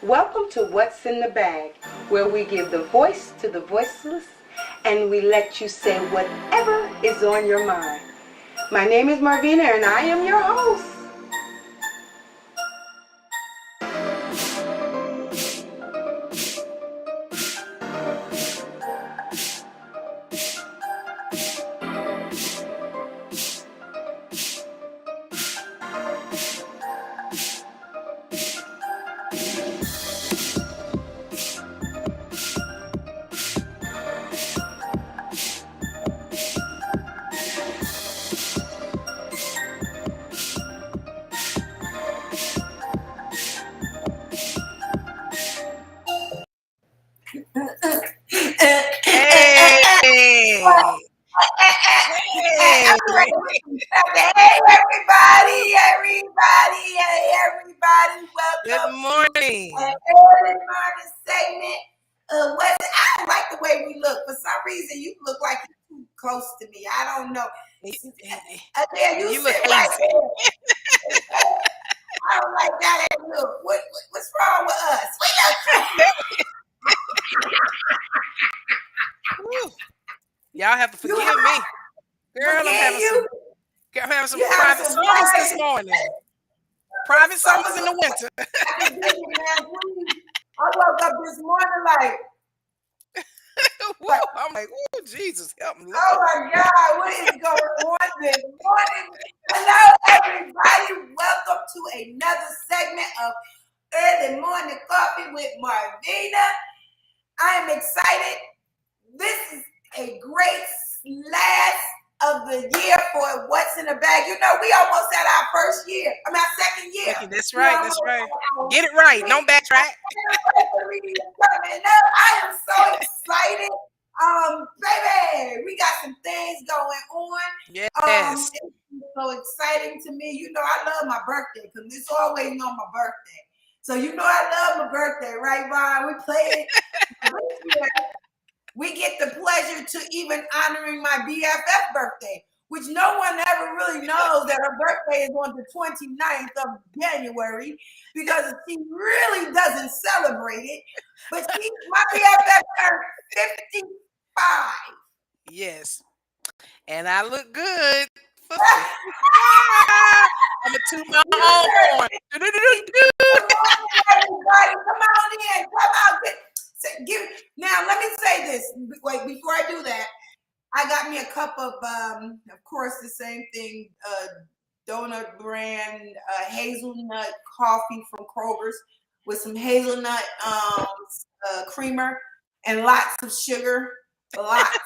Welcome to What's in the Bag, where we give the voice to the voiceless and we let you say whatever is on your mind. My name is Marvina and I am your host. Hey, hey, Hey, everybody, good welcome to an morning. early morning segment. I don't like the way we look. For some reason, you look like you're too close to me. I don't know. Y- There, you You look sit right hazy. there. I don't like that look. What's wrong with us? We look crazy. Woo. Y'all have to You forgive me. hot? Girl, Forget you. I'm having some You have private some summers this wine. morning. Private summers in Some the winter. I can dig it, man. Please. I woke up this morning Woo. like, I'm like, oh, Jesus, help me, oh Lord. my God, what is going on this morning? Hello, everybody. Welcome to another segment of Early Morning Coffee with Marvina. I am excited. This is a great last of the year for What's in the Bag. You know, we almost had our first year. I mean, our second year. That's We right. That's almost right. had our Get it right. Don't backtrack. I am so excited. Baby, we got some things going on. Yes. It's so exciting to me. You know, I love my birthday because it's always on my birthday. So you know I love my birthday, right, Ron? We play it. We get the pleasure to even honoring my BFF birthday, which no one ever really knows that her birthday is on the 29th of January because she really doesn't celebrate it. But my BFF turned 55. Yes. And I look good for 55. I'm going to toot my own horn. Come on, everybody. Come on in. Come on. Now, let me say this. Wait, before I do that, I got me a cup of course, the same thing, donut brand hazelnut coffee from Kroger's with some hazelnut creamer and lots of sugar. Lots of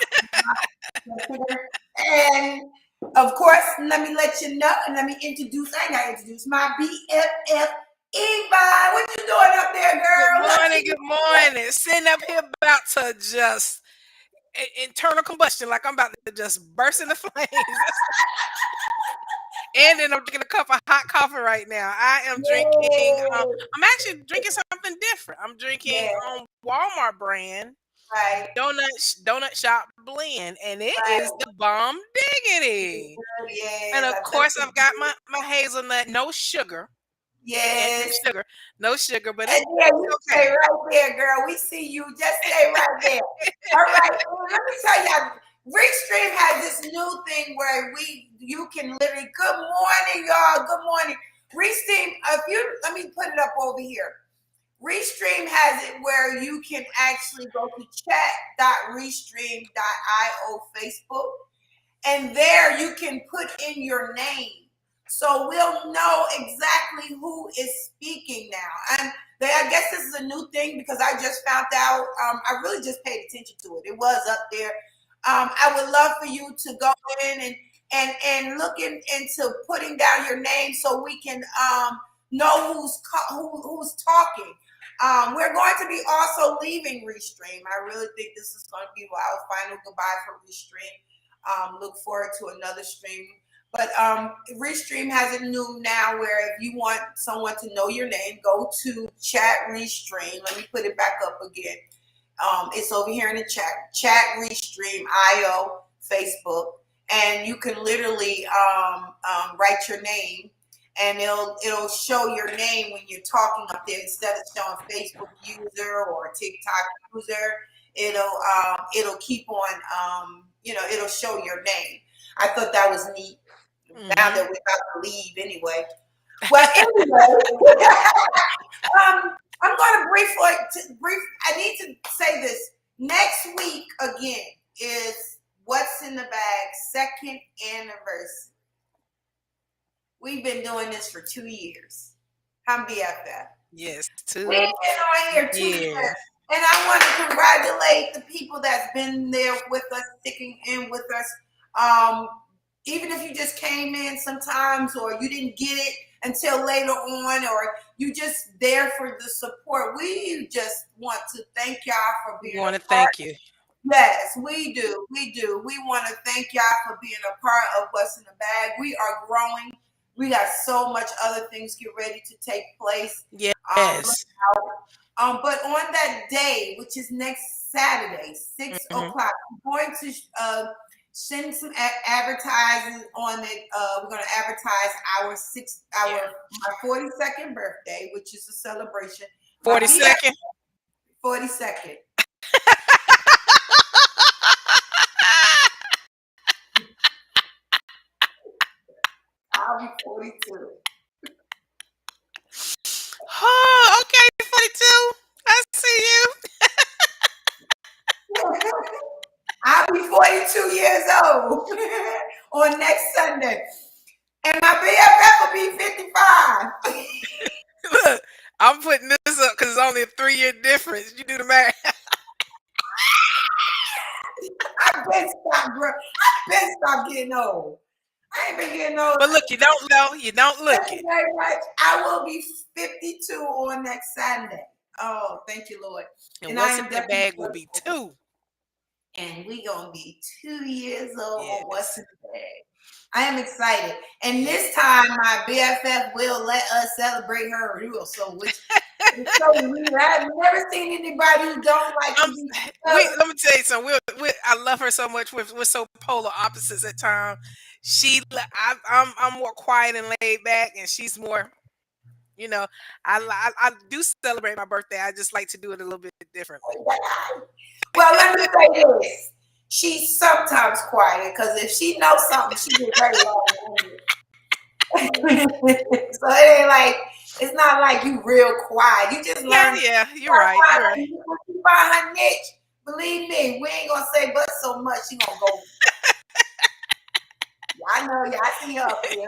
sugar. And of course, let me let you know and let me introduce. I gotta introduce my BFF Eva. What you doing up there, girl? Good morning. Sitting up here about to just internal combustion, like I'm about to just burst into flames. And then I'm drinking a cup of hot coffee right now. I am drinking. I'm actually drinking something different. I'm drinking Yeah, Walmart brand right, donut shop blend, and it right. is the bomb diggity. And Yes, of I course, think I've got my hazelnut, no sugar, yes. no sugar, but And it's yeah, you stay okay. right there, girl. We see you. Just stay right there. All right. Well, let me tell y'all, Restream has this new thing where you can literally. Good morning, y'all. Good morning. Restream. Let me put it up over here. Restream has it where you can actually go to chat.restream.io Facebook, and there you can put in your name. So we'll know exactly who is speaking now. And I guess this is a new thing because I just found out. I really just paid attention to it. It was up there. I would love for you to go in and look into putting down your name so we can know who's talking. We're going to be also leaving Restream. I really think this is going to be our final goodbye for Restream. Look forward to another stream. But Restream has it new now where if you want someone to know your name, go to chat Restream. Let me put it back up again. It's over here in the chat Restream IO Facebook, and you can literally write your name, and it'll show your name when you're talking up there instead of showing Facebook user or TikTok user. It'll keep on it'll show your name. I thought that was neat. Now that we're about to leave anyway. Well, anyway, I'm going to I need to say this. Next week again is What's in the Bag second anniversary. We've been doing this for 2 years. I'm BFF. Yes, 2 We've been on here 2 years. And I want to congratulate the people that's been there with us, sticking in with us. Even if you just came in sometimes or you didn't get it until later on, or you just there for the support. We just want to thank y'all for being want to thank you. Yes, we do. We do. We want to thank y'all for being a part of What's in the Bag. We are growing. We got so much other things get ready to take place. Yes. But on that day, which is next Saturday, 6 o'clock, I'm going to send some advertising on it. We're going to advertise my 42nd birthday, which is a celebration. 42nd? 42nd. I'll be 42. Oh, okay, 42. I see you. I'll be 42 years old on next Sunday. And my BFF will be 55. Look, I'm putting this up because it's only a 3-year difference. You do the math. I've been stopped getting old. I ain't been getting old. But look, you don't know. You don't look Thank it. you very much. I will be 52 on next Sunday. Oh, thank you, Lord. And What's in the Bag will be 2. And we going to be 2 years old on What's in the Bag. I am excited. And this time, my BFF will let us celebrate her. I've never seen anybody who don't like to let me tell you something. I love her so much. We're so polar opposites at times. I'm more quiet and laid back, and she's more, I do celebrate my birthday. I just like to do it a little bit differently. Well, let me say this. She's sometimes quiet because if she knows something, she gets very long-winded. So it's not like you real quiet. You just learn. Yeah, you're right. When you find her niche, believe me, we ain't gonna say but so much. She gonna go. I know, I see her up here.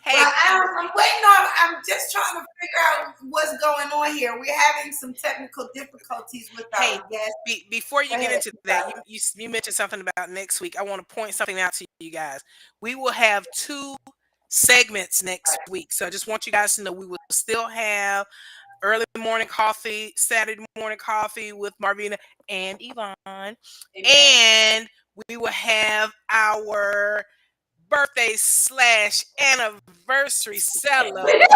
Hey, well, I'm waiting on. I'm just trying to figure out what's going on here. We're having some technical difficulties with our guests. Before you get into that, you mentioned something about next week. I want to point something out to you guys. We will have 2 segments next week, so I just want you guys to know we will still have early morning coffee, Saturday morning coffee with Marvina and Yvonne, and we will have our birthday / anniversary celebration.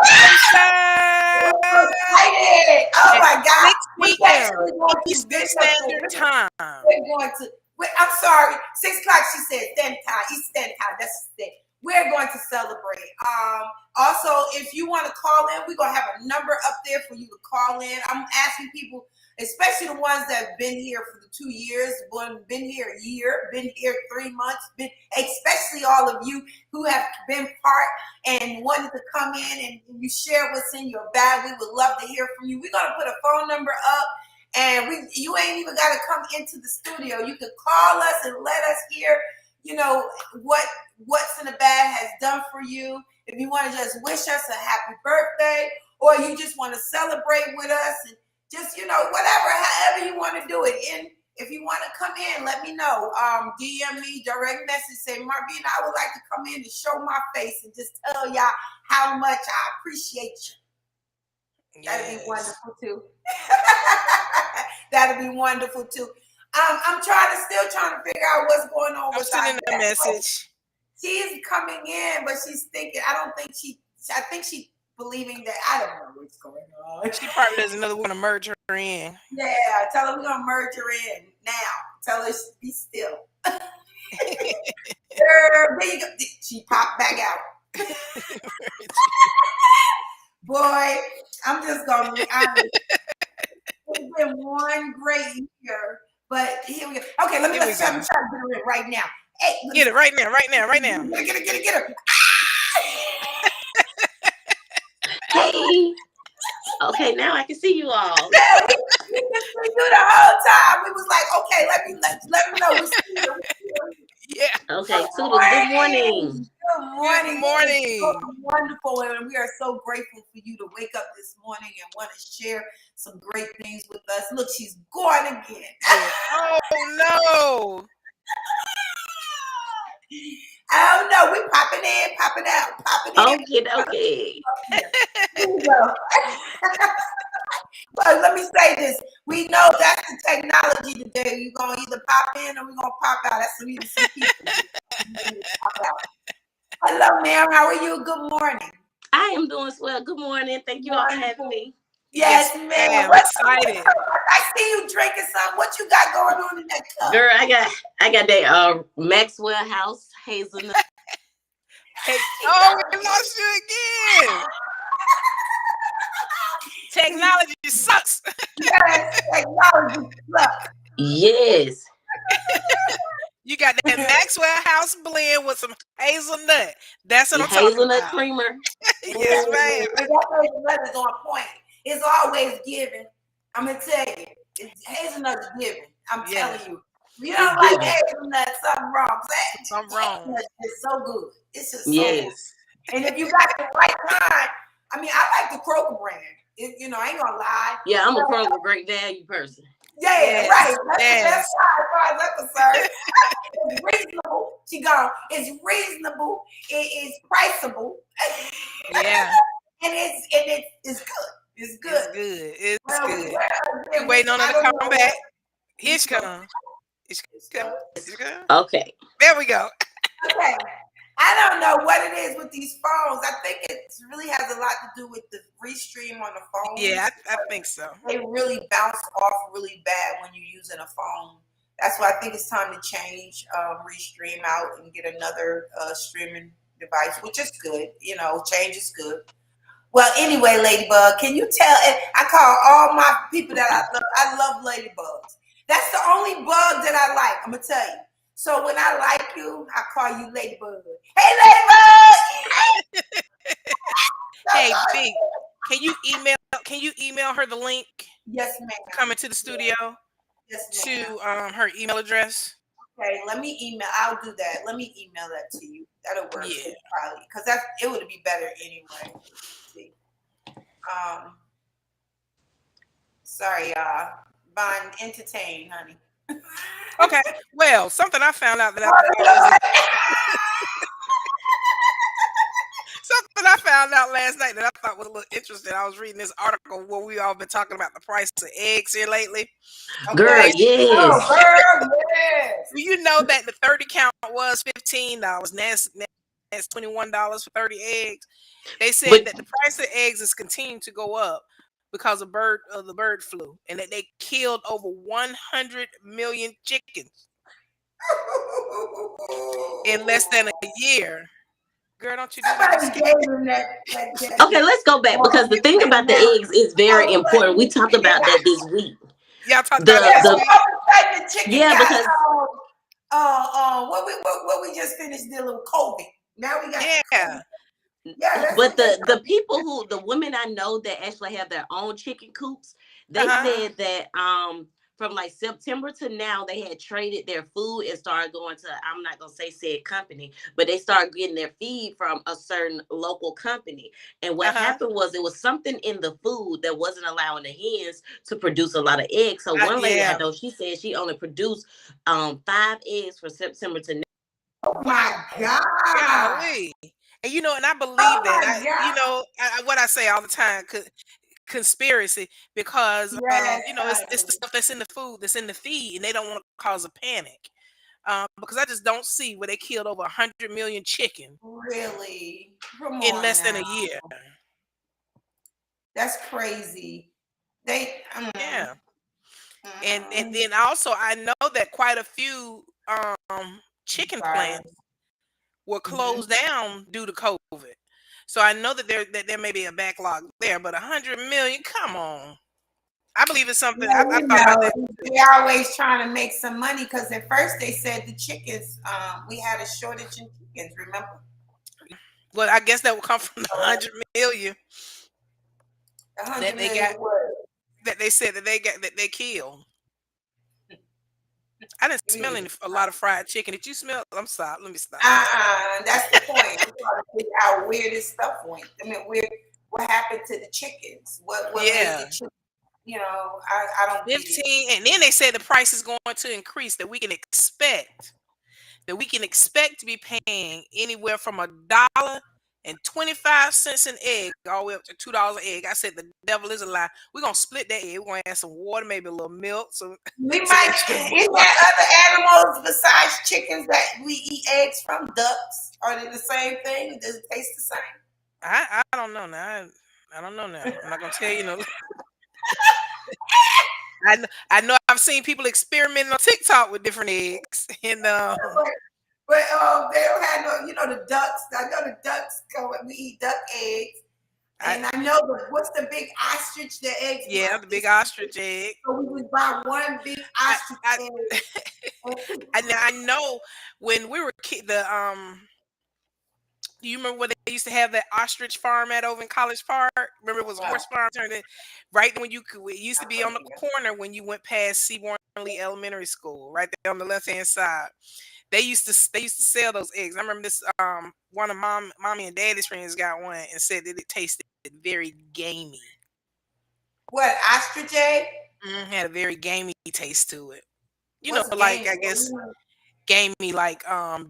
Oh my God! 6 p.m. Eastern Standard Time. We're going to. I'm sorry, 6 o'clock. She said Standard Time, Eastern Standard Time. That's the thing. We're going to celebrate. Also, if you want to call in, we're gonna have a number up there for you to call in. I'm asking people, especially the ones that have been here for the 2 years, been here a year, been here 3 months, especially all of you who have been part and wanted to come in and you share what's in your bag. We would love to hear from you. We're gonna put a phone number up, and you ain't even got to come into the studio. You can call us and let us hear, what's in the bag has done for you. If you want to just wish us a happy birthday, or you just want to celebrate with us, and just, whatever, however you want to do it. And if you want to come in, let me know. DM me, direct message, say, Marvina, I would like to come in and show my face and just tell y'all how much I appreciate you. Yes. That'd be wonderful too. That'd be wonderful too. I'm still trying to figure out what's going on with I'm sending a message. She's coming in, but she's thinking, I think she's believing that I don't know what's going on. She probably doesn't know that we're going to merge her in. Yeah, tell her we're going to merge her in now. Tell her be still. There you go. She popped back out. Boy, I'm just gonna be honest. It's been one great year, but here we go. Okay, let's try to get her in right now. Hey, get it right now, right now, right now. Get her. Hey. Okay, now I can see you all. Yeah, we can see you the whole time. We was like, okay, let me know. We see you. Yeah. Okay, Toodles, good morning. Good morning. Good morning. So wonderful, and we are so grateful for you to wake up this morning and want to share some great things with us. Look, she's going again. Yeah. Oh no. I don't know. We popping in, popping out, popping in. Okay. Here we go. Well, let me say this. We know that's the technology today. You're going to either pop in or we're going to pop out. That's some people. Pop out. Hello, ma'am. How are you? Good morning. I am doing swell. Good morning. Thank you all for having me. Yes, ma'am. I'm excited. I see you drinking something. What you got going on in that cup? Girl, I got that Maxwell House hazelnut. Hey, oh, we lost you again. Technology sucks. Yes, technology sucks. Yes. You got that Maxwell House blend with some hazelnut. That's what I'm talking Hazelnut about. creamer. Yes, ma'am. That hazelnut is on point. It's always given. I'm gonna tell you, hazelnut's given. I'm telling you. If you don't like hazelnut, something wrong. Something wrong. Hazelnut is so good. It's just so Yes. good. And if you got the right kind, I mean, I like the Kroger brand. I ain't gonna lie. Yeah, I'm a Kroger Great Value person. Yeah, Yes, right. That's yes. the best side as far as I'm concerned. It's reasonable. She gone. It's reasonable. It is priceable. Yeah. and it's good. It's good. It's good. It's Well, good. we're You waiting on her to come back? Here she comes. Okay. There we go. Okay. I don't know what it is with these phones. I think it really has a lot to do with the restream on the phone. Yeah, I think so. They really bounce off really bad when you're using a phone. That's why I think it's time to change, restream out and get another streaming device, which is good. Change is good. Well, anyway, Ladybug, can you tell? I call all my people that I love. I love ladybugs. That's the only bug that I like. I'm gonna tell you. So when I like you, I call you Ladybug. Hey, Ladybug! Hey, B, can you email her the link? Yes, ma'am. Coming to the studio. Yes, ma'am. To her email address. Okay, let me email. I'll do that. Let me email that to you. That'll work. Yeah, probably because it would be better anyway. Let's see. Sorry, y'all. Bond, entertain, honey. Okay. Well, something I found out that I thought something I found out last night that I thought was a little interesting. I was reading this article where we all been talking about the price of eggs here lately. Okay. Girl, yes. Oh, girl, yes. Do you know that the 30 count was $15? That's $21 for 30 eggs. They said that the price of eggs is continuing to go up because of the bird flu, and that they killed over 100 million chickens in less than a year. Girl, don't you do that? Okay, let's go back because the thing about the eggs is very important. We talked about that this week. Y'all talked about that this week. Yeah, because what we just finished dealing with COVID. Now we got COVID. Yeah, but the women I know that actually have their own chicken coops, they said that from like September to now they had traded their food and started going to, I'm not gonna say said company, but they started getting their feed from a certain local company. And what happened was it was something in the food that wasn't allowing the hens to produce a lot of eggs. So one lady I know, she said she only produced 5 eggs from September to now. Oh my God. Golly. And and I believe that. What I say all the time, conspiracy, because it's the stuff that's in the food, that's in the feed, and they don't want to cause a panic. Because I just don't see where they killed over 100 million chicken. Really? In less than a year. That's crazy. Yeah. And then also I know that quite a few chicken plants were closed down due to COVID. COVID. So I know that there may be a backlog there, but 100 million, come on. I believe it's something. Yeah, I thought about that too. they're always trying to make some money because at first they said the chickens, we had a shortage in chickens, remember? Well, I guess that will come from the 100 million The 100 that they million got, what? that they said that they killed. I didn't smell a lot of fried chicken. Did you smell? I'm sorry. Let me stop. That's the point. I'm trying to figure out where this stuff went. I mean, what happened to the chickens? What made the chicken? You know, I don't get 15, it. and then they said the price is going to increase. That we can expect to be paying anywhere from $1.25 an egg all the way up to $2 an egg. I said the devil is a lie. We're gonna split that egg. We're gonna add some water, maybe a little milk, some extra Is there other animals besides chickens that we eat eggs from? Ducks? Are they the same thing? Does it taste the same? I don't know now. I don't know now. I'm not gonna tell you no. I know I've seen people experimenting on TikTok with different eggs, and but they don't have no, the ducks. I know the ducks go and we eat duck eggs. And I know what's the big ostrich, the eggs? Yeah, the big ostrich egg. So we would buy one big ostrich egg. I know when we were do you remember where they used to have that ostrich farm at over in College Park? Remember, it was a horse farm turned in right when it used to be on the corner when you went past Seaborn Lee Elementary School, right there on the left hand side. They used to sell those eggs. I remember this one of mommy and daddy's friends got one and said that it tasted very gamey. What, ostrich egg? Had a very gamey taste to it. What's like gamey? I guess gamey like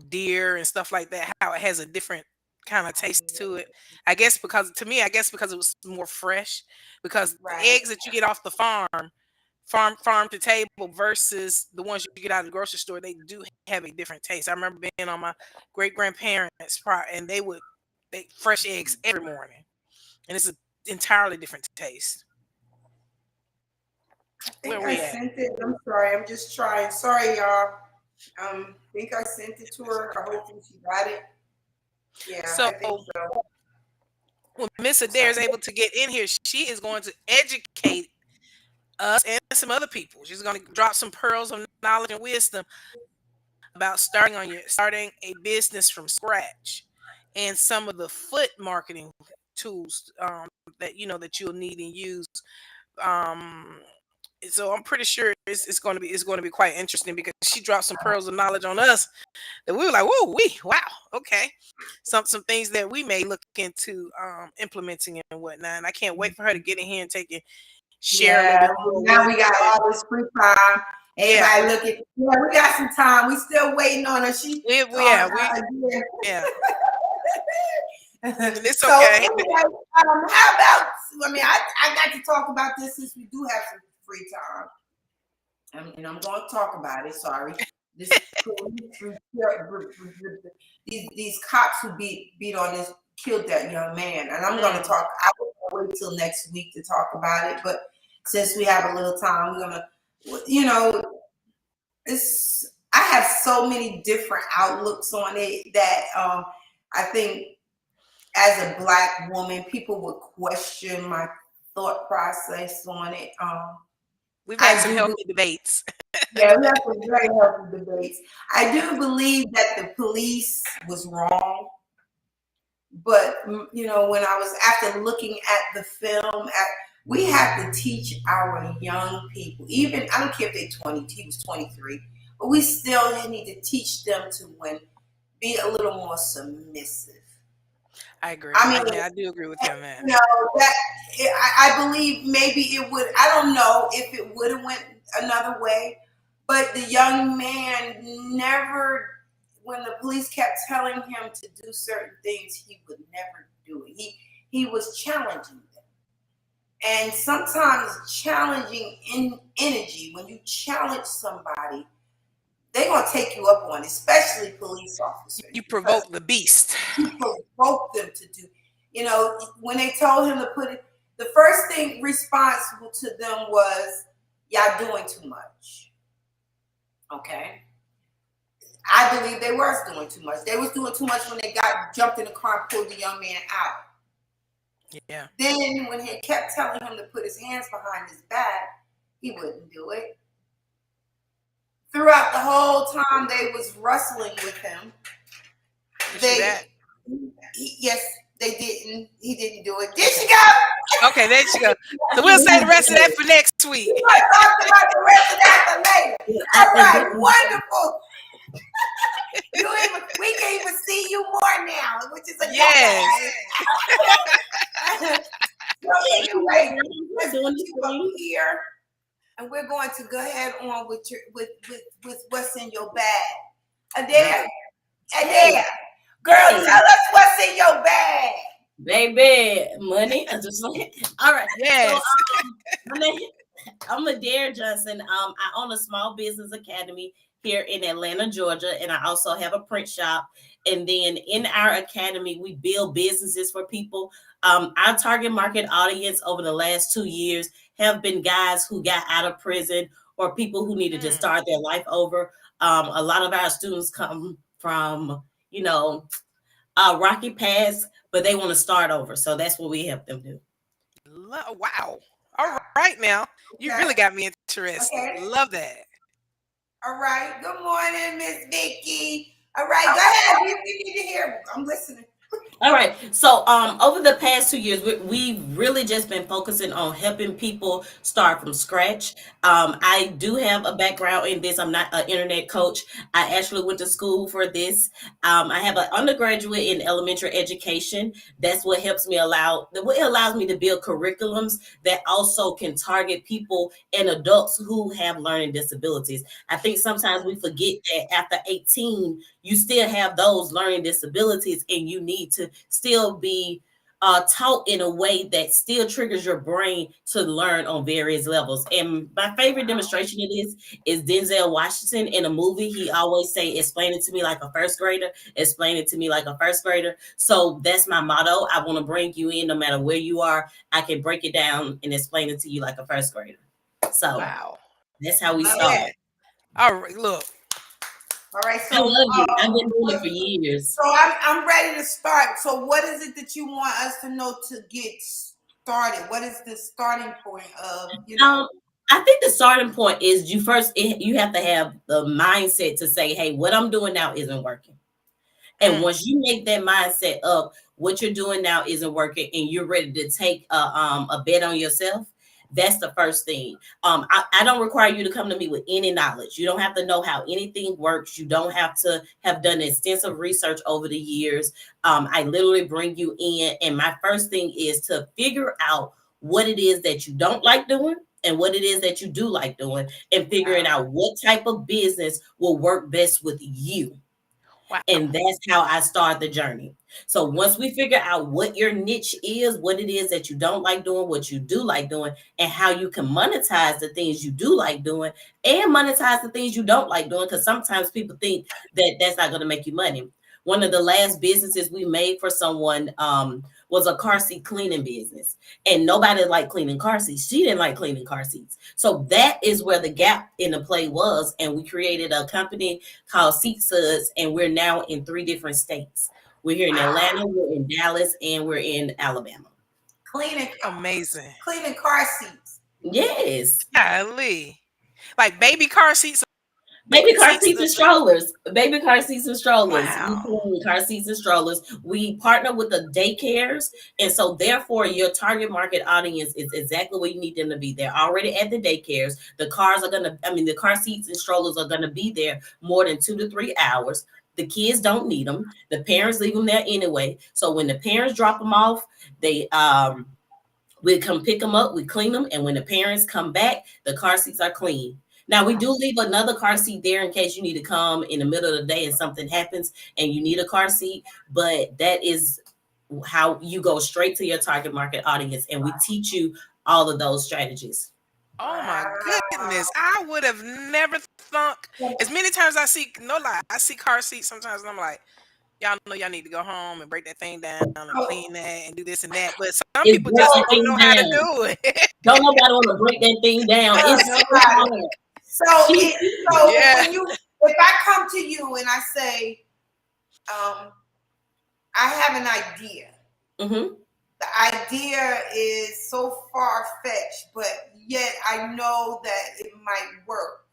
deer and stuff like that. How it has a different kind of taste to it. I guess because it was more fresh. Because the eggs that you get off the farm to table versus the ones you get out of the grocery store, they do have a different taste. I remember being on my great grandparents' and they fresh eggs every morning, and it's an entirely different taste. I think I sent it. I'm sorry. I'm just trying. Sorry, y'all. I think I sent it to her. I hope she got it. Yeah, I think so. When Miss Adair is able to get in here, she is going to educate us and some other people. She's going to drop some pearls of knowledge and wisdom about starting a business from scratch and some of the foot marketing tools that you'll need and use. So I'm pretty sure it's going to be quite interesting because she dropped some pearls of knowledge on us that we were like, wow, okay. Some things that we may look into implementing and whatnot. And I can't wait for her to get in here and share a little bit more. Now we got all this free time. Everybody look at we got some time. We still waiting on her. It's so okay. Anyway, how about? I got to talk about this since we do have some free time, and I'm going to talk about it. Sorry, these cops who beat on this killed that young man, and I'm going to talk. I will wait till next week to talk about it, but since we have a little time, we're gonna, I have so many different outlooks on it that I think as a Black woman, people would question my thought process on it. We've had some healthy debates. Yeah, we have some very healthy debates. I do believe that the police was wrong. But, when I was after looking at the film, we have to teach our young people, even, I don't care if they're 20, he was 23, but we still need to teach them to be a little more submissive. I agree. I do agree with you on that. I believe maybe it would, I don't know if it would have went another way, but the young man never, when the police kept telling him to do certain things, he would never do it. He was challenging them. And sometimes challenging energy, when you challenge somebody, they're going to take you up on it, especially police officers. You provoke the beast. You provoke them to do. When they told him to put it, the first thing responsible to them was, y'all doing too much. Okay? I believe they was doing too much. They was doing too much when they jumped in the car and pulled the young man out. Yeah. Then when he kept telling him to put his hands behind his back, he wouldn't do it. Throughout the whole time they was wrestling with him, yes, they didn't. He didn't do it. There she go. Okay, there she go. So we'll say the rest of that for next week. We'll talk about the rest of that for later. All right, wonderful. We can even see you more now, which is a yes. So anyway, let's keep up here, and we're going to go ahead on with what's in your bag. Adair, girl, tell us what's in your bag. Baby, money. I just like all right. Yes. So, I'm Adair Johnson. I own a small business academy here in Atlanta, Georgia, and I also have a print shop. And then in our academy, we build businesses for people. Our target market audience over the last 2 years have been guys who got out of prison or people who needed to start their life over. A lot of our students come from, rocky paths, but they want to start over. So that's what we help them do. Wow. All right, now. You really got me interested. Okay. Love that. All right. Good morning, Miss Vicky. All right. Go ahead. We need to hear. I'm listening. All right. So over the past 2 years, we've really just been focusing on helping people start from scratch. I do have a background in this. I'm not an internet coach. I actually went to school for this. I have an undergraduate in elementary education. That's what helps me what allows me to build curriculums that also can target people and adults who have learning disabilities. I think sometimes we forget that after 18, you still have those learning disabilities and you need to still be taught in a way that still triggers your brain to learn on various levels. And my favorite demonstration of this is Denzel Washington in a movie. He always say, explain it to me like a first grader, explain it to me like a first grader. So that's my motto. I want to bring you in no matter where you are. I can break it down and explain it to you like a first grader. So wow, that's how we start. All right, look. All right, so I love you. I've been doing it for years. So I'm ready to start. So what is it that you want us to know to get started? What is the starting point of, I think the starting point is you have to have the mindset to say, hey, what I'm doing now isn't working. And once you make that mindset up, what you're doing now isn't working and you're ready to take a bet on yourself, that's the first thing. I don't require you to come to me with any knowledge. You don't have to know how anything works. You don't have to have done extensive research over the years. I literally bring you in. And my first thing is to figure out what it is that you don't like doing and what it is that you do like doing and figuring out what type of business will work best with you. Wow. And that's how I start the journey. So once we figure out what your niche is, what it is that you don't like doing, what you do like doing, and how you can monetize the things you do like doing and monetize the things you don't like doing, because sometimes people think that that's not going to make you money. One of the last businesses we made for someone was a car seat cleaning business. And nobody liked cleaning car seats. She didn't like cleaning car seats. So that is where the gap in the play was. And we created a company called Seat Suds, and we're now in 3 different states. We're here in Atlanta, we're in Dallas, and we're in Alabama. Amazing. Cleaning car seats. Yes. Golly. Like baby car seats. Baby car seats and strollers. Baby car seats and strollers. Wow. Car seats and strollers. We partner with the daycares. And so therefore your target market audience is exactly where you need them to be. They're already at the daycares. The car seats and strollers are going to be there more than 2 to 3 hours. The kids don't need them. The parents leave them there anyway. So when the parents drop them off, we come pick them up, we clean them. And when the parents come back, the car seats are clean. Now, we do leave another car seat there in case you need to come in the middle of the day and something happens and you need a car seat. But that is how you go straight to your target market audience. And we teach you all of those strategies. Oh, my goodness. I would have never thought. As many times I see car seats sometimes and I'm like, y'all know y'all need to go home and break that thing down and clean that and do this and that. But some people just don't know how to do it. Don't nobody want to break that thing down. It's so hard. So if I come to you and I say, I have an idea. Mm-hmm. The idea is so far-fetched, but yet I know that it might work.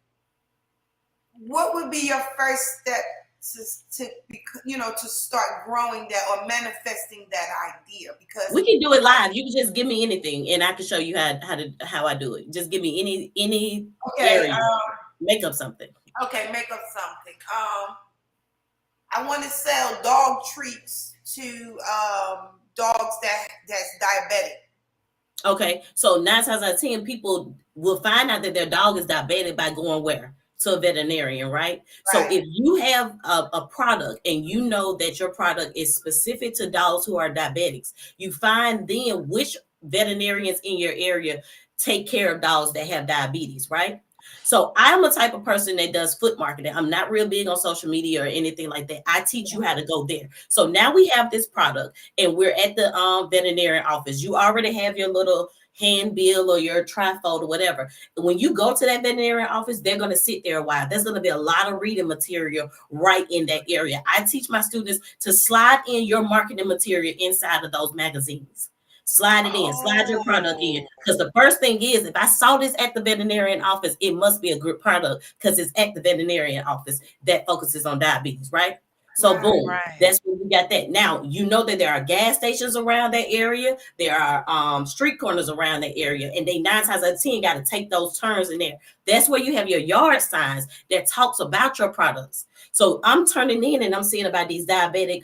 What would be your first step to start growing that or manifesting that idea? Because we can do it live. You can just give me anything, and I can show you how I do it. Just give me any area. Make up something. Okay, make up something. I want to sell dog treats to dogs that's diabetic. Okay, so 9 times out of 10, people will find out that their dog is diabetic by going where? To a veterinarian, right? So if you have a product and you know that your product is specific to dogs who are diabetics, you find then which veterinarians in your area take care of dogs that have diabetes, right? So I'm a type of person that does foot marketing. I'm not real big on social media or anything like that. I teach you how to go there. So now we have this product and we're at the veterinarian office. You already have your little handbill or your trifold or whatever. When you go to that veterinarian office, they're going to sit there a while. There's going to be a lot of reading material right in that area. I teach my students to slide in your marketing material inside of those magazines. Slide it in, slide your product in. Because the first thing is, if I saw this at the veterinarian office, it must be a good product because it's at the veterinarian office that focuses on diabetes, right? So boom, that's when you got that. Now, you know that there are gas stations around that area. There are street corners around that area. And they 9 times out of 10 got to take those turns in there. That's where you have your yard signs that talks about your products. So I'm turning in and I'm seeing about these diabetic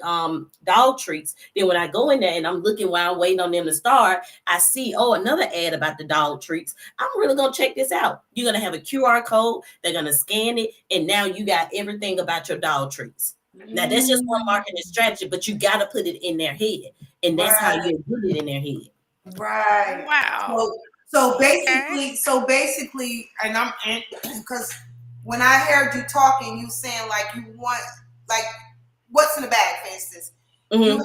dog treats. Then when I go in there and I'm looking while I'm waiting on them to start, I see, another ad about the dog treats. I'm really going to check this out. You're going to have a QR code. They're going to scan it. And now you got everything about your dog treats. Now that's just one marketing strategy, but you got to put it in their head, and that's how you put it in their head. Right. Wow. So basically, and because when I heard you talking, you saying like you want like what's in the bag, for instance. Mm-hmm.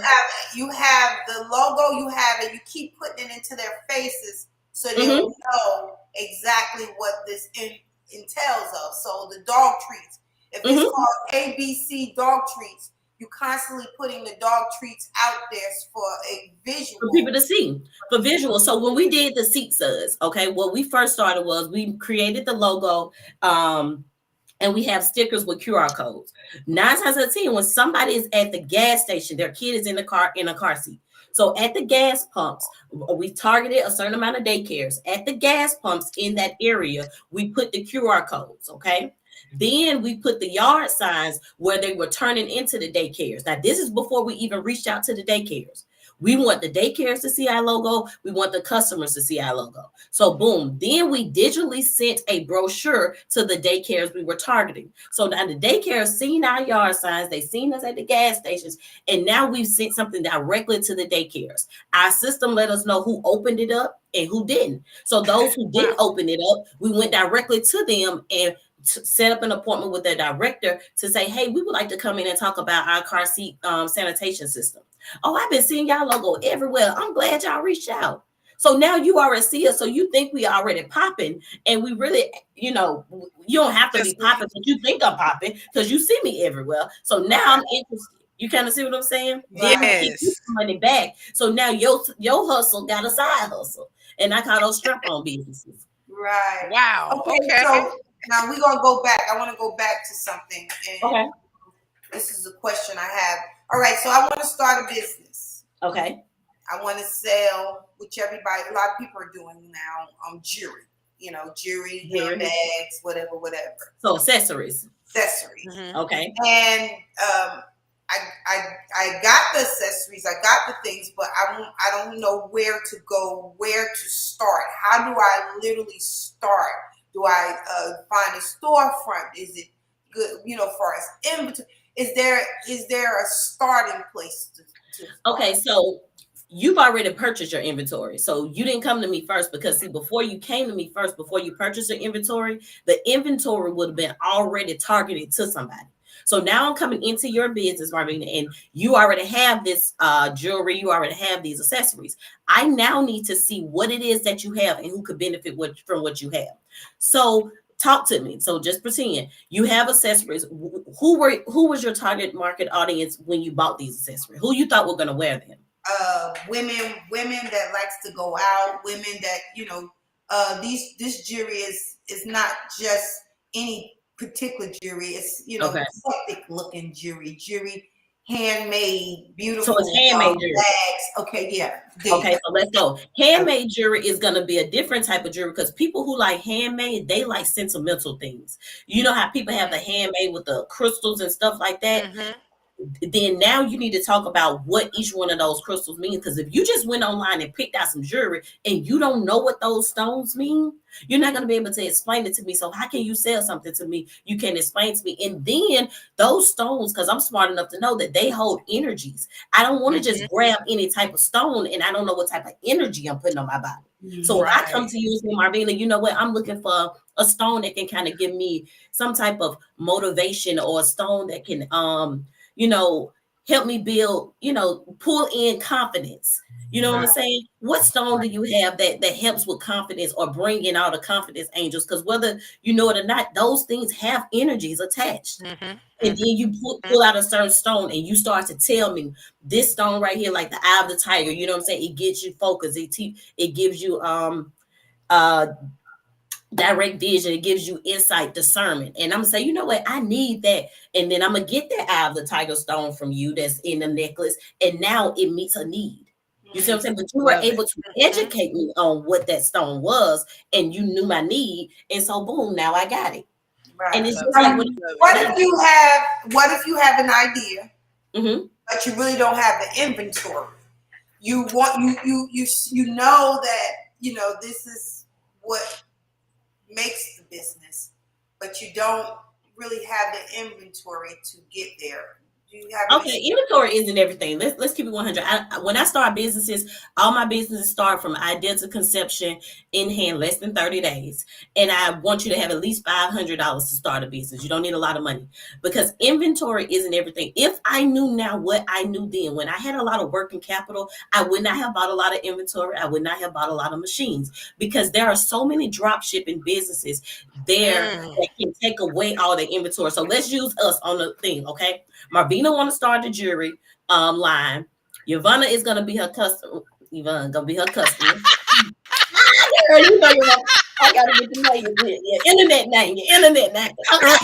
You have the logo, you have it. You keep putting it into their faces so they will know exactly what this entails of. So the dog treats. If it's called ABC dog treats, you're constantly putting the dog treats out there for a visual. For people to see, for visual. So when we did the seat suds, okay, what we first started was we created the logo, and we have stickers with QR codes. 9 times out of 10, when somebody is at the gas station, their kid is in a car seat. So at the gas pumps, we targeted a certain amount of daycares. At the gas pumps in that area, we put the QR codes, okay? Then we put the yard signs where they were turning into the daycares. Now, this is before we even reached out to the daycares. We want the daycares to see our logo. We want the customers to see our logo. So boom, then we digitally sent a brochure to the daycares we were targeting. So now the daycares seen our yard signs, they seen us at the gas stations, and now we've sent something directly to the daycares. Our system let us know who opened it up and who didn't. So those who didn't open it up, we went directly to them and set up an appointment with their director to say, hey, we would like to come in and talk about our car seat sanitation system. Oh, I've been seeing y'all logo everywhere. I'm glad y'all reached out. So now you already see us. So you think we already popping, and we really, you don't have to be popping, but you think I'm popping because you see me everywhere. So now I'm interested. You kind of see what I'm saying? Yes. Keep money back. So now your hustle got a side hustle, and I call those strap-on businesses. Right. Wow. Okay. So now we're gonna go back. I want to go back to something. And this is a question I have. All right, so I want to start a business. Okay. I want to sell, which a lot of people are doing now, jewelry. Jewelry, handbags, whatever. So accessories. Mm-hmm. Okay. And I got the accessories, I got the things, but I don't know where to go, where to start. How do I literally start? Do I find a storefront? Is it good, for us inventory? Is there a starting place to Okay, so you've already purchased your inventory. So you didn't come to me first because before you came to me first, before you purchased your inventory, the inventory would have been already targeted to somebody. So now I'm coming into your business, Marvina, and you already have this jewelry, you already have these accessories. I now need to see what it is that you have and who could benefit from what you have. So talk to me. So just pretend you have accessories. Who was your target market audience when you bought these accessories? Who you thought were going to wear them? Women that likes to go out, women that, this jewelry is not just any particular jewelry. It's, eclectic looking jewelry, handmade, beautiful. So it's handmade jewelry. Bags. Okay, yeah. Okay, so let's go. Handmade jewelry is going to be a different type of jewelry because people who like handmade, they like sentimental things. You know how people have the handmade with the crystals and stuff like that? Mm-hmm. Then now you need to talk about what each one of those crystals mean. Because if you just went online and picked out some jewelry and you don't know what those stones mean, you're not going to be able to explain it to me. So how can you sell something to me you can explain to me? And then those stones, because I'm smart enough to know that they hold energies. I don't want to just grab any type of stone and I don't know what type of energy I'm putting on my body. So if I come to you and say, Marvina, you know what? I'm looking for a stone that can kind of give me some type of motivation, or a stone that can help me build, pull in confidence. You know what I'm saying? What stone do you have that helps with confidence or bring in all the confidence angels? Because whether you know it or not, those things have energies attached. And then you pull out a certain stone and you start to tell me this stone right here, like the eye of the tiger, you know what I'm saying? It gets you focused. It gives you direct vision. It gives you insight, discernment. And I'm gonna say, you know what, I need that. And then I'm gonna get that eye of the tiger stone from you that's in the necklace. And now it meets a need. You see what I'm saying? But you were able to educate me on what that stone was, and you knew my need. And so boom, now I got it. Right. And it's just like what if you have an idea, but you really don't have the inventory? You want you know that this is what makes the business, but you don't really have the inventory to get there. Do you have inventory isn't everything. Let's keep it 100. When I start businesses, all my businesses start from idea to conception in hand, less than 30 days. And I want you to have at least $500 to start a business. You don't need a lot of money, because inventory isn't everything. If I knew now what I knew then, when I had a lot of working capital, I would not have bought a lot of inventory. I would not have bought a lot of machines, because there are so many drop shipping businesses there that can take away all the inventory. So let's use us on the thing, okay? Marvina want to start the jewelry line. Yvonne is gonna be her customer. Yvonne gonna be her customer. Girl, I gotta get to know your internet name. Your internet name. Okay.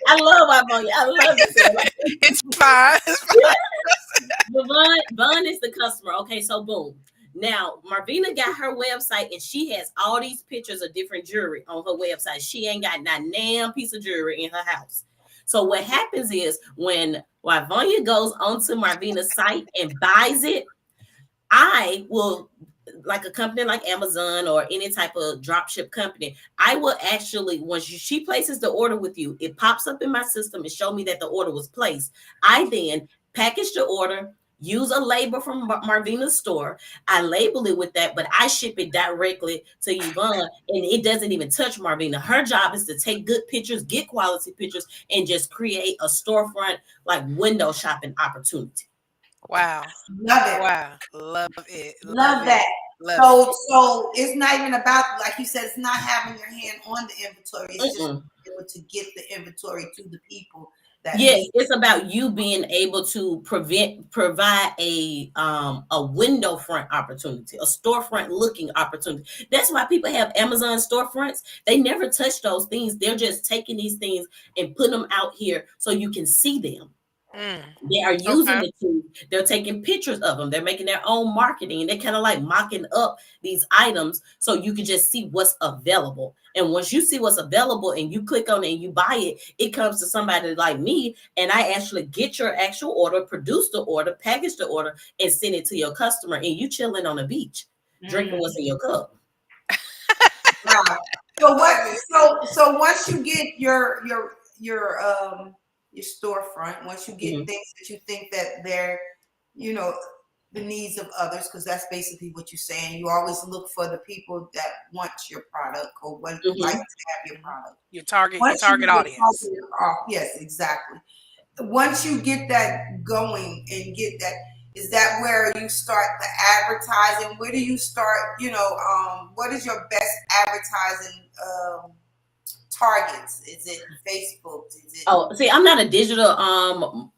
I love Yvonne. I love it. It's fine. Yvonne is the customer. Okay, so boom. Now, Marvina got her website and she has all these pictures of different jewelry on her website. She ain't got not damn piece of jewelry in her house. So what happens is when Yvonne goes onto Marvina's site and buys it, I will, like a company like Amazon or any type of dropship company, I will actually, once she places the order with you, it pops up in my system and show me that the order was placed. I then package the order, use a label from Marvina's store. I label it with that, but I ship it directly to Yvonne, and it doesn't even touch Marvina. Her job is to take good pictures, get quality pictures, and just create a storefront, like window shopping opportunity. Wow. Love it. Wow. Love it. Love that. So it's not even about, like you said, it's not having your hand on the inventory. It's just able to get the inventory to the people. Yes, it's about you being able to provide a window front opportunity, a storefront looking opportunity. That's why people have Amazon storefronts. They never touch those things. They're just taking these things and putting them out here so you can see them. They are using the tools. They're taking pictures of them. They're making their own marketing. They're kind of like mocking up these items so you can just see what's available. And once you see what's available and you click on it and you buy it, it comes to somebody like me, and I actually get your actual order, produce the order, package the order, and send it to your customer. And you chilling on the beach, drinking what's in your cup. Wow. So once you get your storefront, once you get things that you think that they're, the needs of others, because that's basically what you're saying. You always look for the people that want your product or want like to have your product. Your target audience. Yes, exactly. Once you get that going and get that, is that where you start the advertising? Where do you start? What is your best advertising targets? Is it Facebook? Is it? Oh, see, I'm not a digital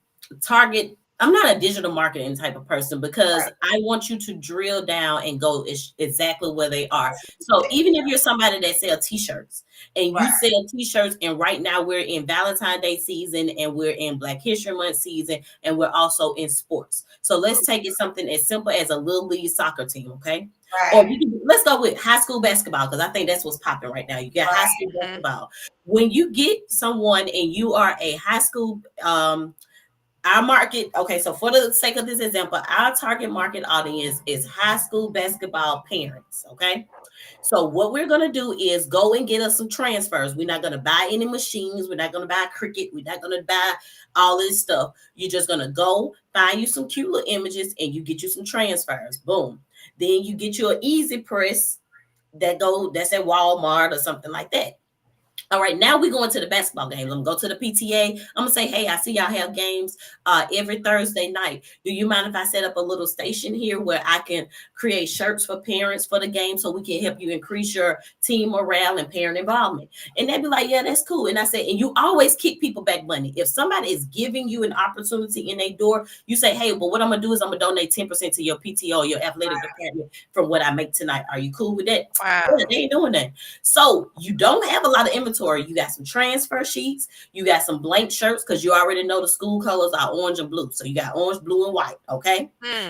target. I'm not a digital marketing type of person because I want you to drill down and go exactly where they are. So even if you're somebody that sells t-shirts and you sell t-shirts, and right now we're in Valentine's Day season and we're in Black History Month season and we're also in sports. So let's take it something as simple as a little league soccer team, okay? Or let's go with high school basketball because I think that's what's popping right now. You got high school basketball. When you get someone and you are a high school our market, okay, so for the sake of this example, our target market audience is high school basketball parents, okay? So what we're going to do is go and get us some transfers. We're not going to buy any machines. We're not going to buy Cricut. We're not going to buy all this stuff. You're just going to go find you some cute little images and you get you some transfers. Boom. Then you get your easy press that's at Walmart or something like that. All right, now we're going to the basketball games. I'm going to go to the PTA. I'm going to say, hey, I see y'all have games every Thursday night. Do you mind if I set up a little station here where I can create shirts for parents for the game so we can help you increase your team morale and parent involvement? And they'd be like, yeah, that's cool. And I said, and you always kick people back money. If somebody is giving you an opportunity in a door, you say, hey, well, what I'm going to do is I'm going to donate 10% to your PTO, your athletic department from what I make tonight. Are you cool with that? Wow. Yeah, they ain't doing that. So you don't have a lot of inventory. You got some transfer sheets. You got some blank shirts because you already know the school colors are orange and blue. So you got orange, blue, and white. Okay.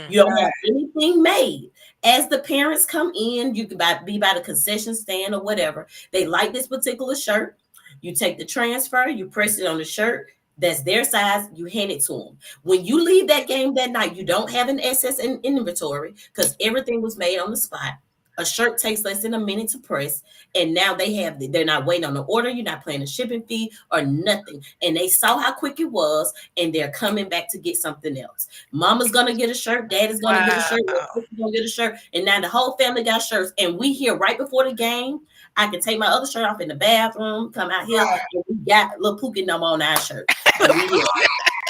You don't have anything made. As the parents come in, you can be by the concession stand or whatever. They like this particular shirt. You take the transfer, you press it on the shirt. That's their size. You hand it to them. When you leave that game that night, you don't have an excess in inventory because everything was made on the spot. A shirt takes less than a minute to press, and now they're not waiting on the order. You're not paying a shipping fee or nothing. And they saw how quick it was, and they're coming back to get something else. Mama's gonna get a shirt, dad is gonna get a shirt, sister's gonna get a shirt, and now the whole family got shirts. And we here right before the game. I can take my other shirt off in the bathroom, come out here, and we got little Pookie number on our shirt. And we here.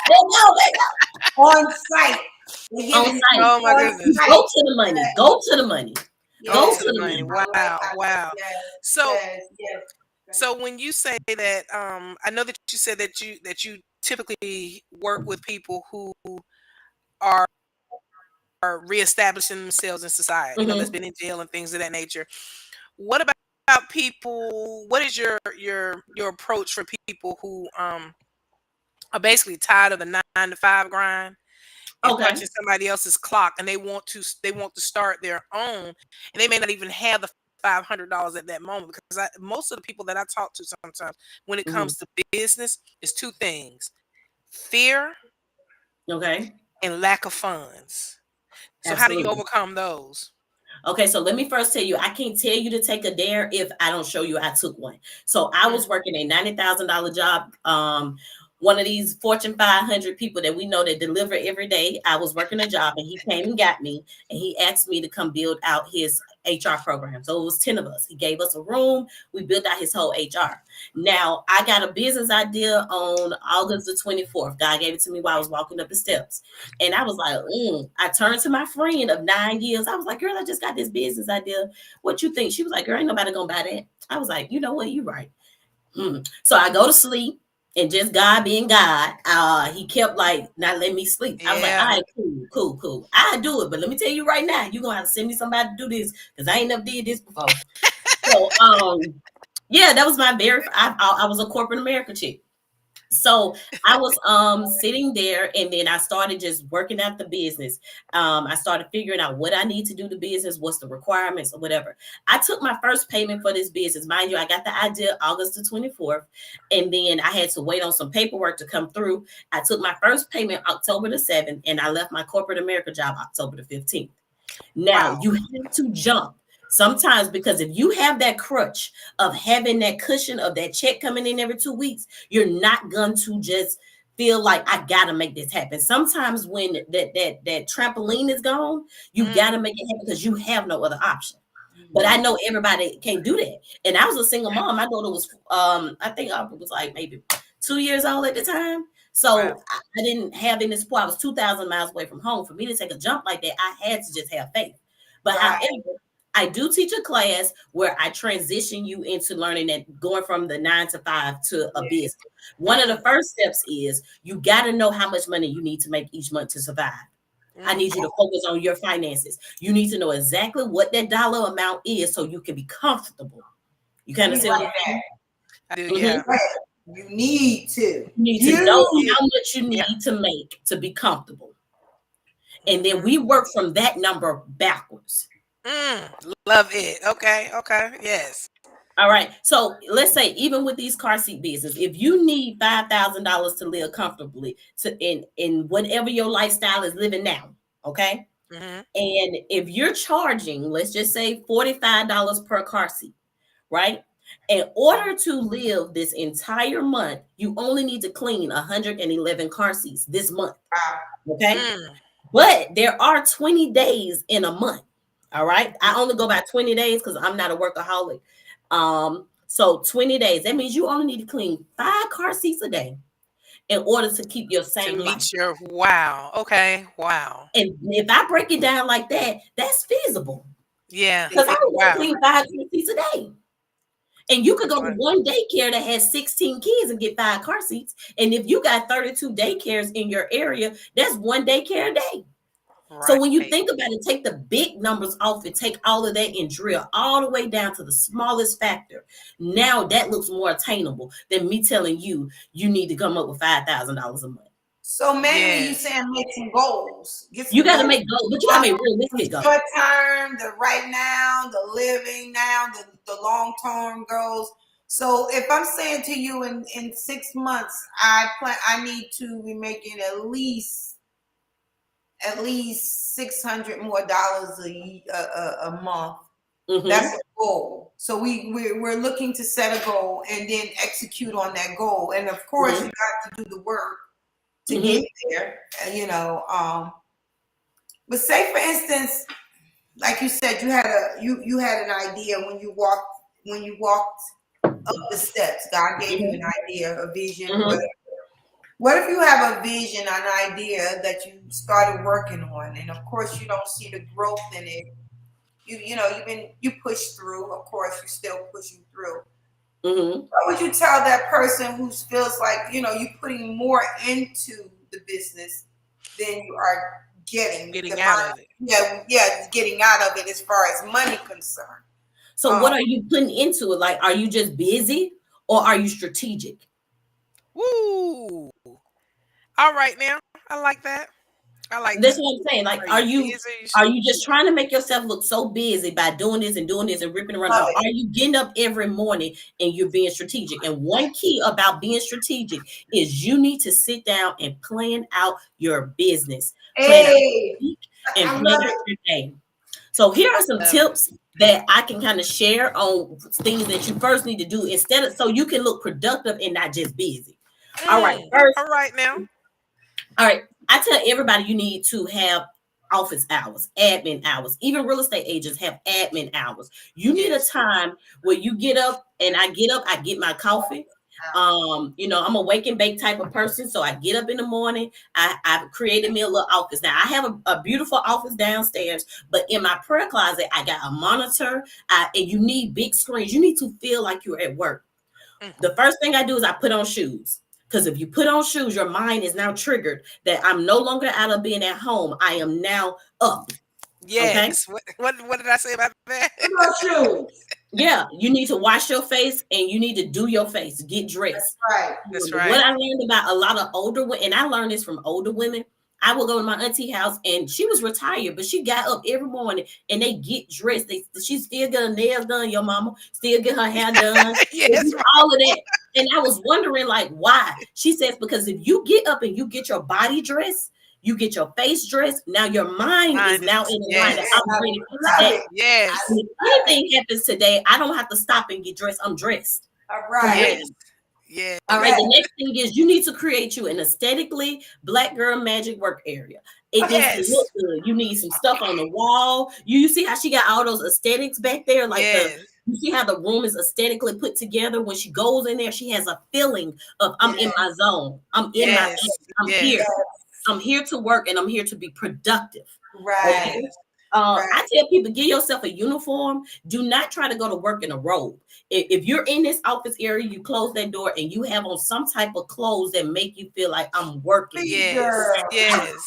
They go. On site. On site. Oh my goodness. Go to the money. Go to the money. Go to the money. Wow. So when you say that, I know that you said that you typically work with people who are reestablishing themselves in society, you know, that's been in jail and things of that nature. What about people? What is your approach for people who are basically tired of the 9-to-5 grind? And punching somebody else's clock, and they want to start their own, and they may not even have the $500 at that moment. Because most of the people that I talk to sometimes, when it comes to business, is two things: fear, and lack of funds. So Absolutely. How do you overcome those? Okay, so let me first tell you, I can't tell you to take a dare if I don't show you I took one. So I was working a $90,000 job. One of these Fortune 500 people that we know that deliver every day. I was working a job and he came and got me and he asked me to come build out his HR program. So it was 10 of us. He gave us a room. We built out his whole HR. Now I got a business idea on August the 24th. God gave it to me while I was walking up the steps. And I was like, I turned to my friend of 9 years. I was like, girl, I just got this business idea. What you think? She was like, girl, ain't nobody gonna buy that. I was like, you know what? You're right. So I go to sleep. And just God being God, he kept like not letting me sleep. I was like, all right, cool. I do it, but let me tell you right now, you're gonna have to send me somebody to do this because I ain't never did this before. So that was my I was a corporate America chick. So I was sitting there and then I started just working out the business. I started figuring out what I need to do the business, what's the requirements or whatever. I took my first payment for this business. Mind you, I got the idea August the 24th. And then I had to wait on some paperwork to come through. I took my first payment October the 7th and I left my corporate America job October the 15th. Now you have to jump. Sometimes because if you have that crutch of having that cushion of that check coming in every 2 weeks, you're not going to just feel like I got to make this happen. Sometimes when that trampoline is gone, you got to make it happen because you have no other option. But I know everybody can't do that. And I was a single mom. My daughter was, I think I was like maybe 2 years old at the time. So I didn't have any support. I was 2,000 miles away from home. For me to take a jump like that, I had to just have faith. But however, I do teach a class where I transition you into learning that going from the 9 to 5 to a business. One of the first steps is you got to know how much money you need to make each month to survive. I need you to focus on your finances. You need to know exactly what that dollar amount is so you can be comfortable. You kind of see what I'm saying? I do, yeah. You need to. You need to know how much you need to make to be comfortable. And then we work from that number backwards. Love it. Okay. Yes. All right. So let's say even with these car seat business, if you need $5,000 to live comfortably in whatever your lifestyle is living now, okay? And if you're charging, let's just say $45 per car seat, right? In order to live this entire month, you only need to clean 111 car seats this month. Okay. But there are 20 days in a month. All right. I only go by 20 days because I'm not a workaholic. So 20 days. That means you only need to clean 5 car seats a day in order to keep your same life. Wow. Okay. Wow. And if I break it down like that, that's feasible. Yeah. Because I only clean 5 car seats a day. And you could go to one daycare that has 16 kids and get 5 car seats. And if you got 32 daycares in your area, that's one daycare a day. Right. So when you think about it, take the big numbers off and take all of that and drill all the way down to the smallest factor. Now that looks more attainable than me telling you you need to come up with $5,000 a month. So mainly you saying make some goals. You got to make goals, but you got to make realistic goals. Short term, the right now, the living now, the long term goals. So if I'm saying to you in 6 months, I need to be making at least $600 more a month. That's a goal. So we're looking to set a goal and then execute on that goal. And of course, you got to do the work to get there, you know. But say for instance, like you said, you had an idea when you walked up the steps. God gave you an idea, a vision. What if you have a vision, an idea that you started working on, and of course you don't see the growth in it? You push through. Of course, you're still pushing through. What would you tell that person who feels like, you're putting more into the business than you are getting out of it? Getting out of it as far as money concerned. So what are you putting into it? Like, are you just busy or are you strategic? Woo! All right, now I like that. That's what I'm saying. Like, are you just trying to make yourself look so busy by doing this and ripping around? Or are you getting up every morning and you're being strategic? And one key about being strategic is you need to sit down and plan out your business. Plan out your week and plan out your day. So here are some tips that I can kind of share on things that you first need to do so you can look productive and not just busy. All right. First. All right now. All right. I tell everybody you need to have office hours, admin hours. Even real estate agents have admin hours. You need a time where you get up, and I get my coffee. I'm a wake and bake type of person. So I get up in the morning. I've created me a little office. Now I have a beautiful office downstairs, but in my prayer closet, I got a monitor. And you need big screens. You need to feel like you're at work. The first thing I do is I put on shoes. Because if you put on shoes, your mind is now triggered that I'm no longer out of being at home. I am now up. Yes. Okay? What did I say about that? Put on shoes. Yeah, you need to wash your face and you need to do your face, get dressed. That's right. What I learned about a lot of older women, and I learned this from older women. I would go to my auntie house and she was retired, but she got up every morning and they get dressed. She still get her nails done, your mama, still get her hair done. Yes, all of that. And I was wondering, like, why? She says, because if you get up and you get your body dressed, you get your face dressed, now your mind is now in the line that I'm ready for today. Yes. If anything happens today, I don't have to stop and get dressed. I'm dressed. All right. Yeah. All right. The next thing is you need to create you an aesthetically Black girl magic work area. It needs to look good. You need some stuff on the wall. You see how she got all those aesthetics back there? Like you see how the room is aesthetically put together. When she goes in there, she has a feeling of I'm in my zone. I'm in my place. I'm here. I'm here to work and I'm here to be productive. Right. I tell people, give yourself a uniform. Do not try to go to work in a robe. If you're in this office area, you close that door and you have on some type of clothes that make you feel like I'm working. Yes.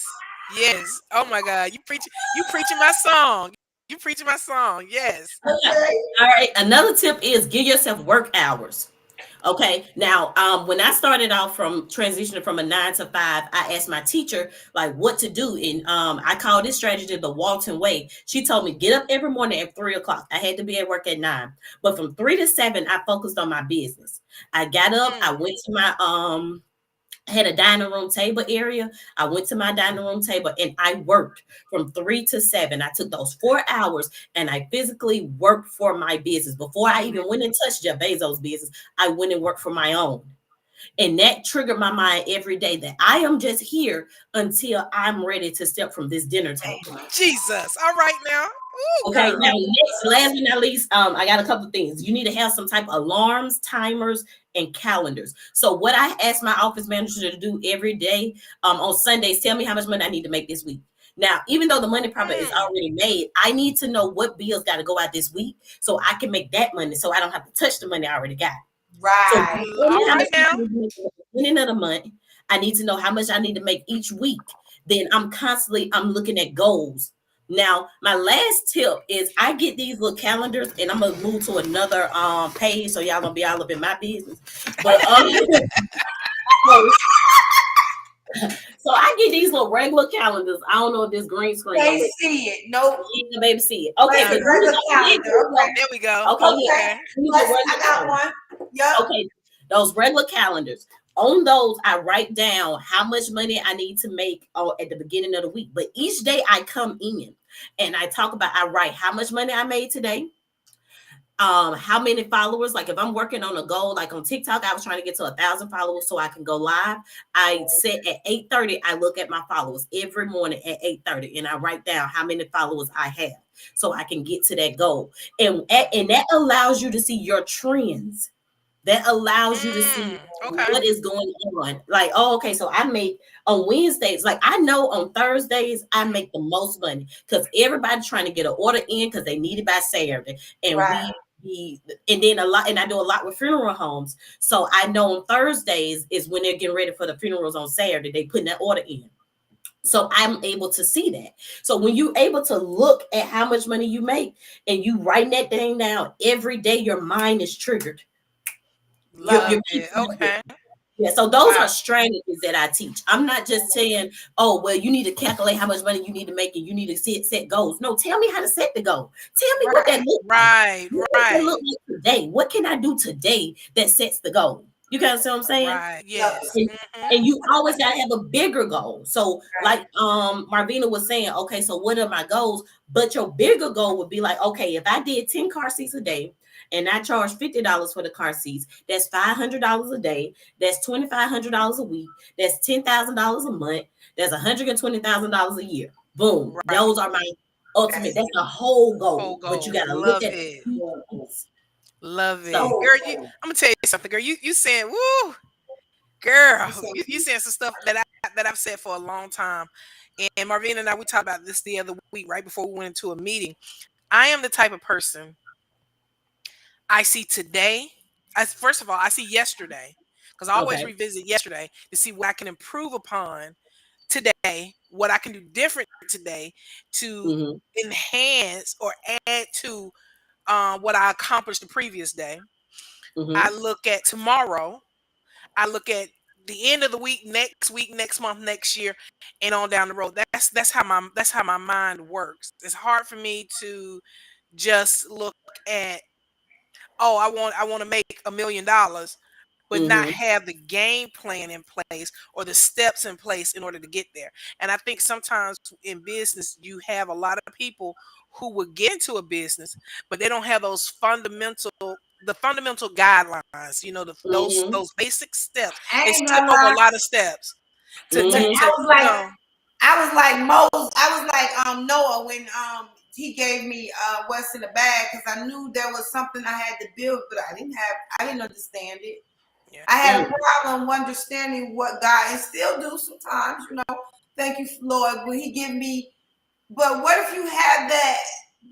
Oh my God, you preaching my song. You preaching my song. Yes. Okay. All right. Another tip is give yourself work hours. Okay. Now, when I started off from transitioning from a 9 to 5, I asked my teacher like what to do, and I call this strategy the Walton way. She told me get up every morning at 3 o'clock. I had to be at work at 9, but from 3 to 7, I focused on my business. I got up. I went to my had a dining room table area. I went to my dining room table and I worked from 3 to 7. I took those 4 hours and I physically worked for my business. Before I even went and touched Jeff Bezos' business, I went and worked for my own. And that triggered my mind every day that I am just here until I'm ready to step from this dinner table. Jesus. All right now. Ooh, okay, girl. now next, last but not least, I got a couple of things. You need to have some type of alarms, timers, and calendars. So what I ask my office manager to do every day on Sundays, tell me how much money I need to make this week. Now, even though the money probably is already made, I need to know what bills got to go out this week so I can make that money so I don't have to touch the money I already got. Right. So All right now. at the beginning of the month, I need to know how much I need to make each week. Then I'm looking at goals. Now, my last tip is I get these little calendars, and I'm gonna move to another page so y'all gonna be all up in my business. But so I get these little regular calendars. I don't know if this green screen. They see it. Nope. The baby see it. Okay, but regular calendar. Okay. There we go. Okay. I got one. Yep. Okay, those regular calendars. On those, I write down how much money I need to make at the beginning of the week. But each day I come in and I write how much money I made today. How many followers, like if I'm working on a goal, like on TikTok, I was trying to get to 1,000 followers so I can go live. I set at 8:30, I look at my followers every morning at 8:30 and I write down how many followers I have so I can get to that goal. And that allows you to see your trends. That allows you to see what is going on. Like, okay, so I make on Wednesdays, like I know on Thursdays, I make the most money because everybody's trying to get an order in because they need it by Saturday. And and then and I do a lot with funeral homes. So I know on Thursdays is when they're getting ready for the funerals on Saturday, they putting that order in. So I'm able to see that. So when you're able to look at how much money you make and you write that thing down every day, your mind is triggered. Okay. Yeah, so those are strategies that I teach. I'm not just saying, oh, well, you need to calculate how much money you need to make and you need to set goals. No, tell me how to set the goal. Tell me what that looks like. What does that look like today? What can I do today that sets the goal? You guys see what I'm saying? Right. Yes. And you always gotta have a bigger goal. So like Marvina was saying, okay, so what are my goals? But your bigger goal would be like, okay, if I did 10 car seats a day, and I charge $50 for the car seats, that's $500 a day. That's $2,500 a week. That's $10,000 a month. That's $120,000 a year. Boom. Right. Those are my ultimate. That's the whole goal. But you gotta look at it. Love it. So, girl, I'm gonna tell you something, girl. You saying, woo, girl, you saying some stuff that I've said for a long time. And Marvina and I, we talked about this the other week, right before we went into a meeting. I am the type of person I see today. First of all, I see yesterday because I always revisit yesterday to see what I can improve upon today, what I can do different today to enhance or add to what I accomplished the previous day. I look at tomorrow. I look at the end of the week, next month, next year, and on down the road. That's how my mind works. It's hard for me to just look at, oh, I want to make $1 million, but not have the game plan in place or the steps in place in order to get there. And I think sometimes in business, you have a lot of people who will get into a business, but they don't have those fundamental guidelines, those basic steps. They step over a lot of steps. I was like Moses. I was like Noah when he gave me what's in the bag because I knew there was something I had to build, but I didn't understand it. Yeah. I had a problem understanding what God, and still do sometimes, Thank you, Lord, when He give me But what if you have that,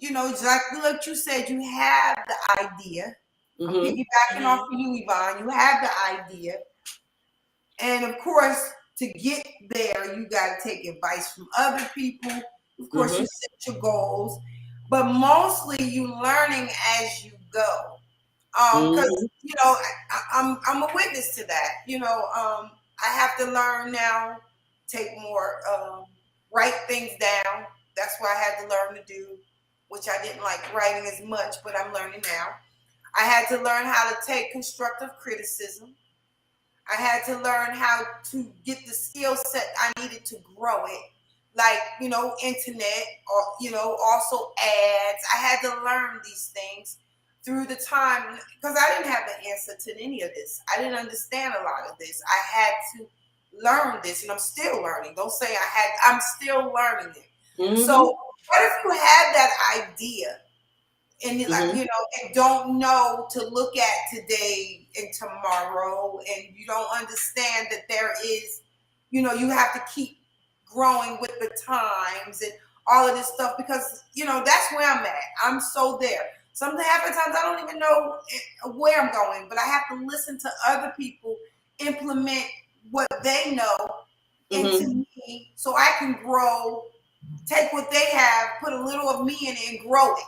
exactly like you said, you have the idea. I'm piggybacking off of you, Yvonne. You have the idea. And of course, to get there, you got to take advice from other people. Of course, you set your goals, but mostly you learning as you go. Because I'm a witness to that. I have to learn now, take more, write things down. That's what I had to learn to do, which I didn't like writing as much, but I'm learning now. I had to learn how to take constructive criticism. I had to learn how to get the skill set I needed to grow it, like, internet, or, also ads. I had to learn these things through the time because I didn't have the answer to any of this. I didn't understand a lot of this. I had to learn this, and I'm still learning. Don't say I'm still learning it. So what if you had that idea and and don't know to look at today and tomorrow, and you don't understand that there is, you have to keep growing with the times and all of this stuff, because that's where I'm at. I'm so there. Half the times I don't even know where I'm going, but I have to listen to other people implement what they know into me so I can grow, take what they have, put a little of me in it and grow it,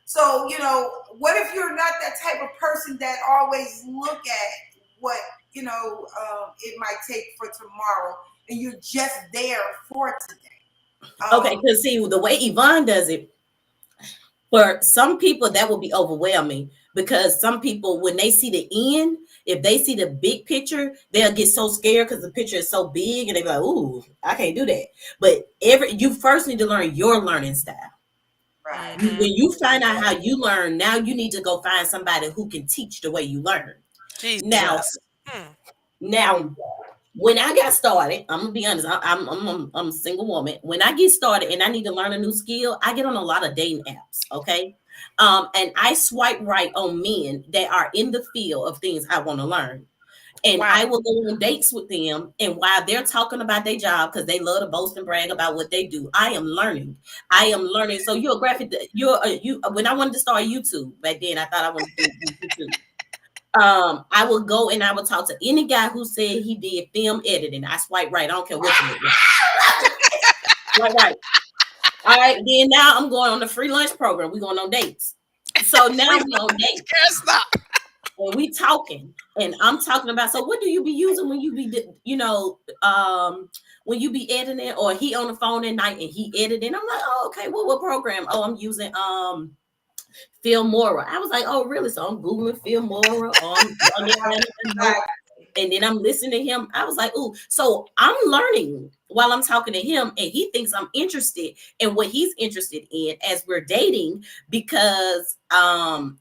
So, what if you're not that type of person that always look at what, it might take for tomorrow, and you're just there for today? Okay, because see, the way Yvonne does it, for some people that will be overwhelming, because some people, when they see the end, if they see the big picture, they'll get so scared because the picture is so big, and they be like, "Ooh, I can't do that." But you first need to learn your learning style. Right. When you find out how you learn, now you need to go find somebody who can teach the way you learn. Jesus. Now, when I got started, I'm gonna be honest. I'm a single woman. When I get started and I need to learn a new skill, I get on a lot of dating apps. Okay, and I swipe right on men that are in the field of things I want to learn. And I will go on dates with them. And while they're talking about their job, because they love to boast and brag about what they do, I am learning. So you're a graphic. When I wanted to start YouTube back then, I thought I wanted to do YouTube. I would go and I would talk to any guy who said he did film editing. I swipe right. I don't care what you do. Right. All right. Then now I'm going on the free lunch program. We're going on dates. So now we're on dates. Stop. And we talking, and I'm talking about, so what do you be using when you be, when you be editing, or he on the phone at night and he editing? I'm like, oh, okay, what program? Oh, I'm using Filmora. I was like, oh, really? So I'm Googling Filmora and then I'm listening to him. I was like, ooh, so I'm learning while I'm talking to him, and he thinks I'm interested in what he's interested in as we're dating, because I'm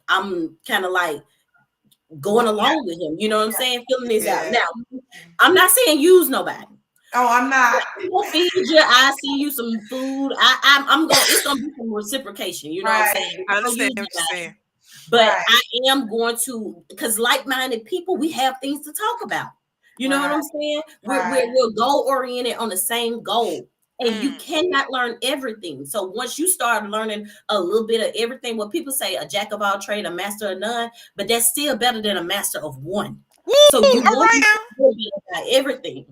kind of like going along with him, you know what I'm saying? Filling this out. Now, I'm not saying use nobody. Oh, I'm not. I'll feed you. I see you some food. I'm going. It's gonna be some reciprocation. You know what I'm saying? I understand what you're saying. But I am going to, because like-minded people, we have things to talk about. You know what I'm saying? We're goal oriented on the same goal. And you cannot learn everything. So once you start learning a little bit of everything, what people say, a jack of all trades, a master of none, but that's still better than a master of one. Woo, so you want to about everything.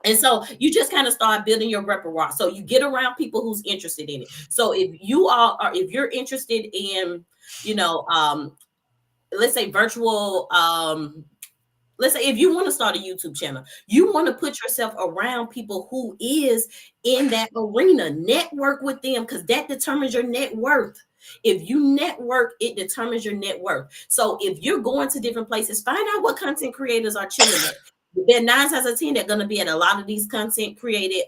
And so you just kind of start building your repertoire. So you get around people who's interested in it. So if you're interested in, let's say virtual, let's say if you want to start a YouTube channel, you want to put yourself around people who is in that arena. Network with them, because that determines your net worth. If you network, it determines your net worth. So if you're going to different places, find out what content creators are chilling at. There are 9 times out of 10 they're going to be at a lot of these content created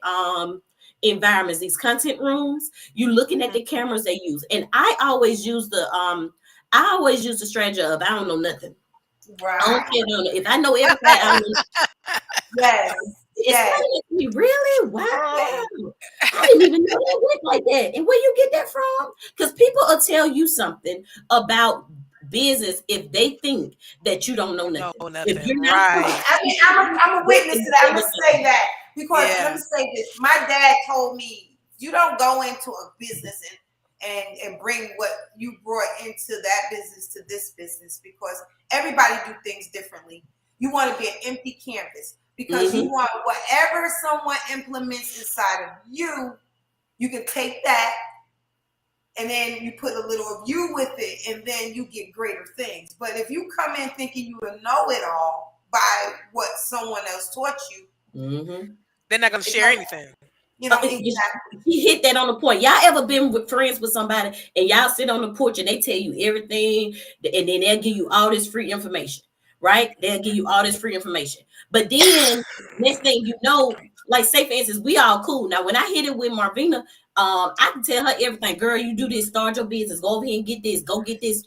environments, these content rooms. You're looking at the cameras they use, and I always use the strategy of I don't know nothing. Right. I don't care if I know everything. I don't know. It's really wow. I didn't even know that went like that. And where you get that from? Because people will tell you something about business if they think that you don't know nothing. If you're not I'm a witness to that. I'm gonna say that because let me say this. My dad told me, You don't go into a business and bring what you brought into that business to this business, because everybody do things differently. You want to be an empty canvas, because you want whatever someone implements inside of you, you can take that and then you put a little of you with it, and then you get greater things. But if you come in thinking you will know it all by what someone else taught you, they're not going to share anything. You know, exactly. He hit that on the point. Y'all ever been with friends with somebody and y'all sit on the porch and they tell you everything, and then they'll give you all this free information, right? They'll give you all this free information. But then next thing you know, like say for instance, we all cool. Now when I hit it with Marvina, I can tell her everything. Girl, you do this, start your business, go over here and get this, go get this.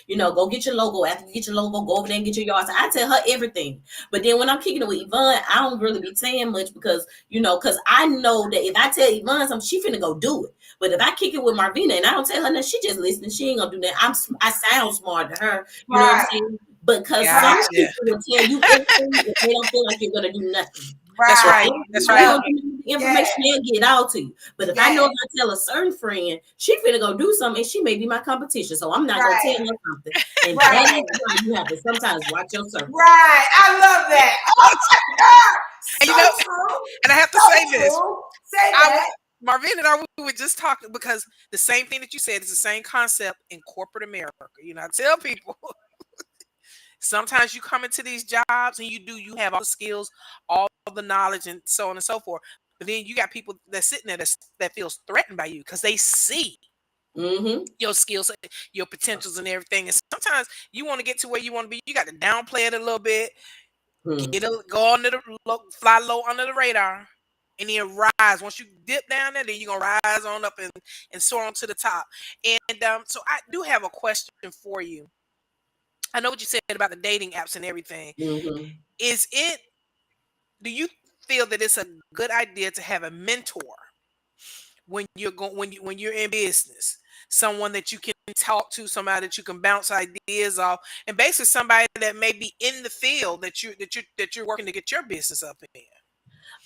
You know, go get your logo. After you get your logo, go over there and get your yard. So I tell her everything. But then when I'm kicking it with Yvonne, I don't really be saying much because, you know, because I know that if I tell Yvonne something, she finna go do it. But if I kick it with Marvina and I don't tell her nothing, she just listening. She ain't gonna do that. I sound smart to her. You know what I'm saying? Because some people will tell you everything if they don't feel like you're gonna do nothing. That's right. That's right. Information they'll get out to you. But if I know if I tell a certain friend, she finna go do something and she may be my competition. So I'm not gonna tell her something. And that is why you have to sometimes watch your circle. Right. I love that. Oh my God. And you know, and I have to say this. Say that. Marvin and I, we were just talking because the same thing that you said is the same concept in corporate America. You know, I tell people sometimes you come into these jobs and you have all the skills, all the knowledge, and so on and so forth. But then you got people that's sitting there that feels threatened by you because they see your skills, your potentials, and everything. And sometimes you want to get to where you want to be. You got to downplay it a little bit, go under fly low under the radar, and then rise. Once you dip down there, then you're gonna rise on up and soar on to the top. And so I do have a question for you. I know what you said about the dating apps and everything. Do you feel that it's a good idea to have a mentor when you're in business? Someone that you can talk to, somebody that you can bounce ideas off, and basically somebody that may be in the field that you're working to get your business up in.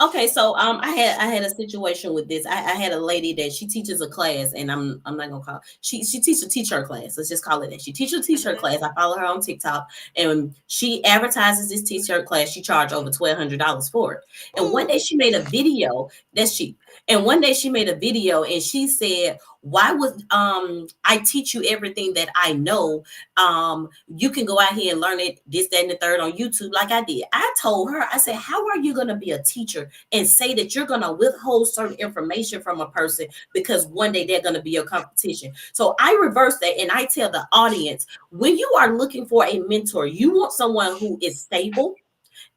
Okay, so I had a situation with this. I had a lady that she teaches a class, and I'm not gonna call she teaches a t-shirt class. Let's just call it that. She teaches a t-shirt class. I follow her on TikTok, and she advertises this t-shirt class. She charged over $1,200 for it. And one day she made a video. That's cheap. And one day she made a video, and she said, "Why would I teach you everything that I know? You can go out here and learn it, this, that, and the third on YouTube like I did." I told her, I said, "How are you gonna be a teacher and say that you're gonna withhold certain information from a person because one day they're gonna be your competition?" So I reverse that and I tell the audience, when you are looking for a mentor, you want someone who is stable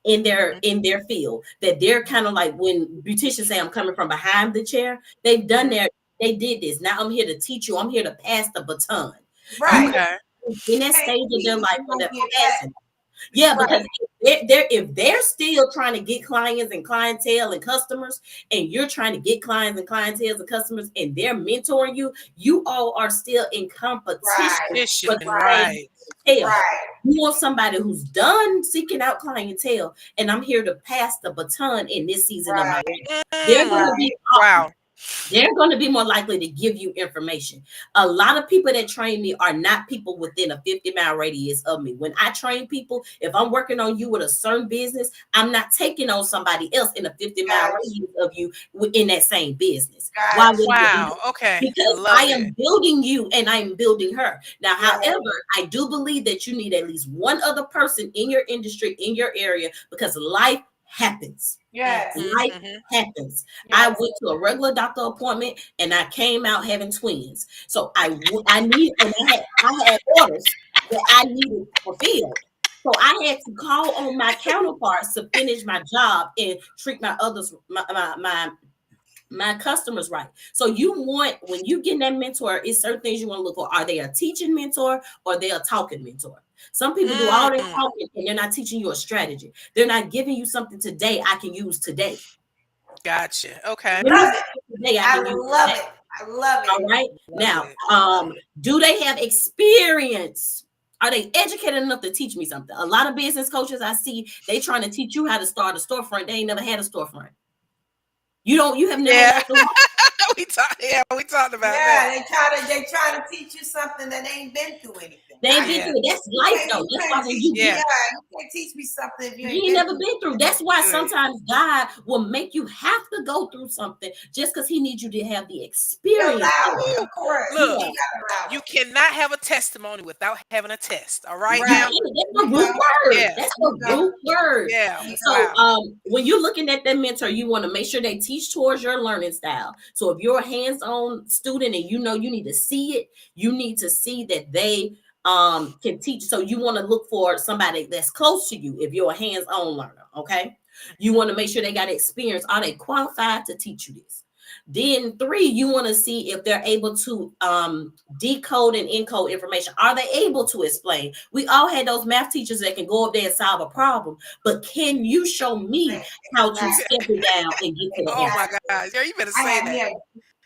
in their field, that they're kind of like when beauticians say, "I'm coming from behind the chair." They've done they did this. Now I'm here to teach you. I'm here to pass the baton. Right. In that stage of their life when they're passing. Yeah, because if they're still trying to get clients and clientele and customers, and you're trying to get clients and clientele and customers, and they're mentoring you, you all are still in competition. Right. You want somebody who's done seeking out clientele, and I'm here to pass the baton in this season of my life. They're going to be They're going to be more likely to give you information. A lot of people that train me are not people within a 50-mile radius of me. When I train people, if I'm working on you with a certain business, I'm not taking on somebody else in a 50-mile radius of you in that same business. Why would you do that? Okay. Because I am building you and I'm building her. Now, however, I do believe that you need at least one other person in your industry, in your area, because life happens. Life happens. I went to a regular doctor appointment and I came out having twins. So I had orders that I needed fulfilled. So I had to call on my counterparts to finish my job and treat my customers right. So you want, when you get that mentor, it's certain things you want to look for. Are they a teaching mentor or they a talking mentor? Some people do all their talking and they're not teaching you a strategy. They're not giving you something today I can use today. Gotcha. Okay. I love it. All right. Now, do they have experience? Are they educated enough to teach me something? A lot of business coaches I see, they trying to teach you how to start a storefront. They ain't never had a storefront. You have never we talked about Yeah, that. they try to teach you something that ain't been through anything. They ain't been through it. That's life though. That's why when you you can't teach me something if you ain't never been through. That's why sometimes God will make you have to go through something just because He needs you to have the experience. Of course. Look, you cannot have a testimony without having a test. All right, now that's the root word. Yeah. That's the root word. Yeah. So when you're looking at that mentor, you want to make sure they teach towards your learning style. So if you're a hands-on student and you know you need to see it, you need to see that they can teach. So you want to look for somebody that's close to you if you're a hands-on learner. Okay, you want to make sure they got experience. Are they qualified to teach you this? Then 3, you want to see if they're able to decode and encode information. Are they able to explain? We all had those math teachers that can go up there and solve a problem, but can you show me how to step it down and get to the answer? Oh my gosh, you better say that.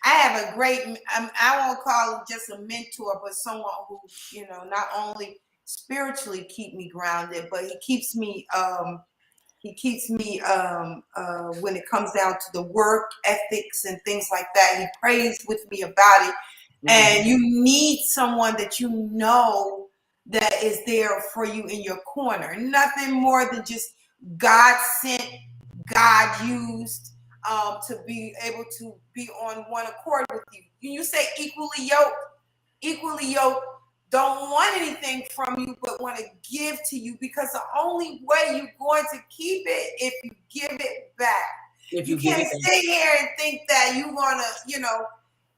I have a great, I won't call it just a mentor, but someone who, not only spiritually keep me grounded, but he keeps me when it comes down to the work ethics and things like that. He prays with me about it. And you need someone that you know that is there for you in your corner. Nothing more than just God sent, God used to be able to be on one accord with you. You say equally yoked, don't want anything from you, but want to give to you, because the only way you're going to keep it if you give it back. You can't sit here and think that you're going to,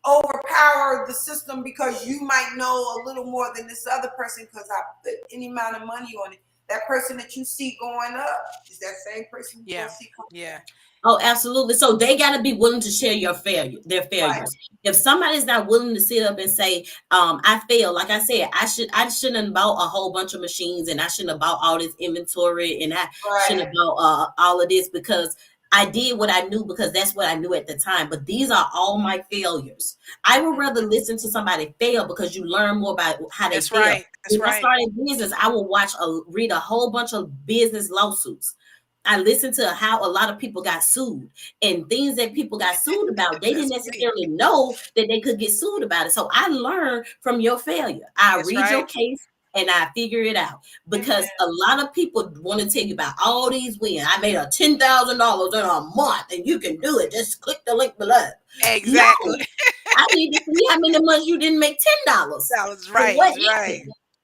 overpower the system because you might know a little more than this other person because I put any amount of money on it. That person that you see going up is that same person you see coming down. Oh, absolutely. So they got to be willing to share their failures. Right. If somebody's not willing to sit up and say, I failed, like I said, I shouldn't have bought a whole bunch of machines, and I shouldn't have bought all this inventory, and I shouldn't have bought all of this because I did what I knew because that's what I knew at the time. But these are all my failures. I would rather listen to somebody fail because you learn more about how they fail. Right. That's when I started business, I would read a whole bunch of business lawsuits. I listened to how a lot of people got sued and things that people got sued about. They didn't necessarily know that they could get sued about it. So I learned from your failure. I read your case and I figure it out, because a lot of people want to tell you about all these wins. I made $10,000 in a month and you can do it. Just click the link below. Exactly. No, I need to see how many months you didn't make $10. That was right.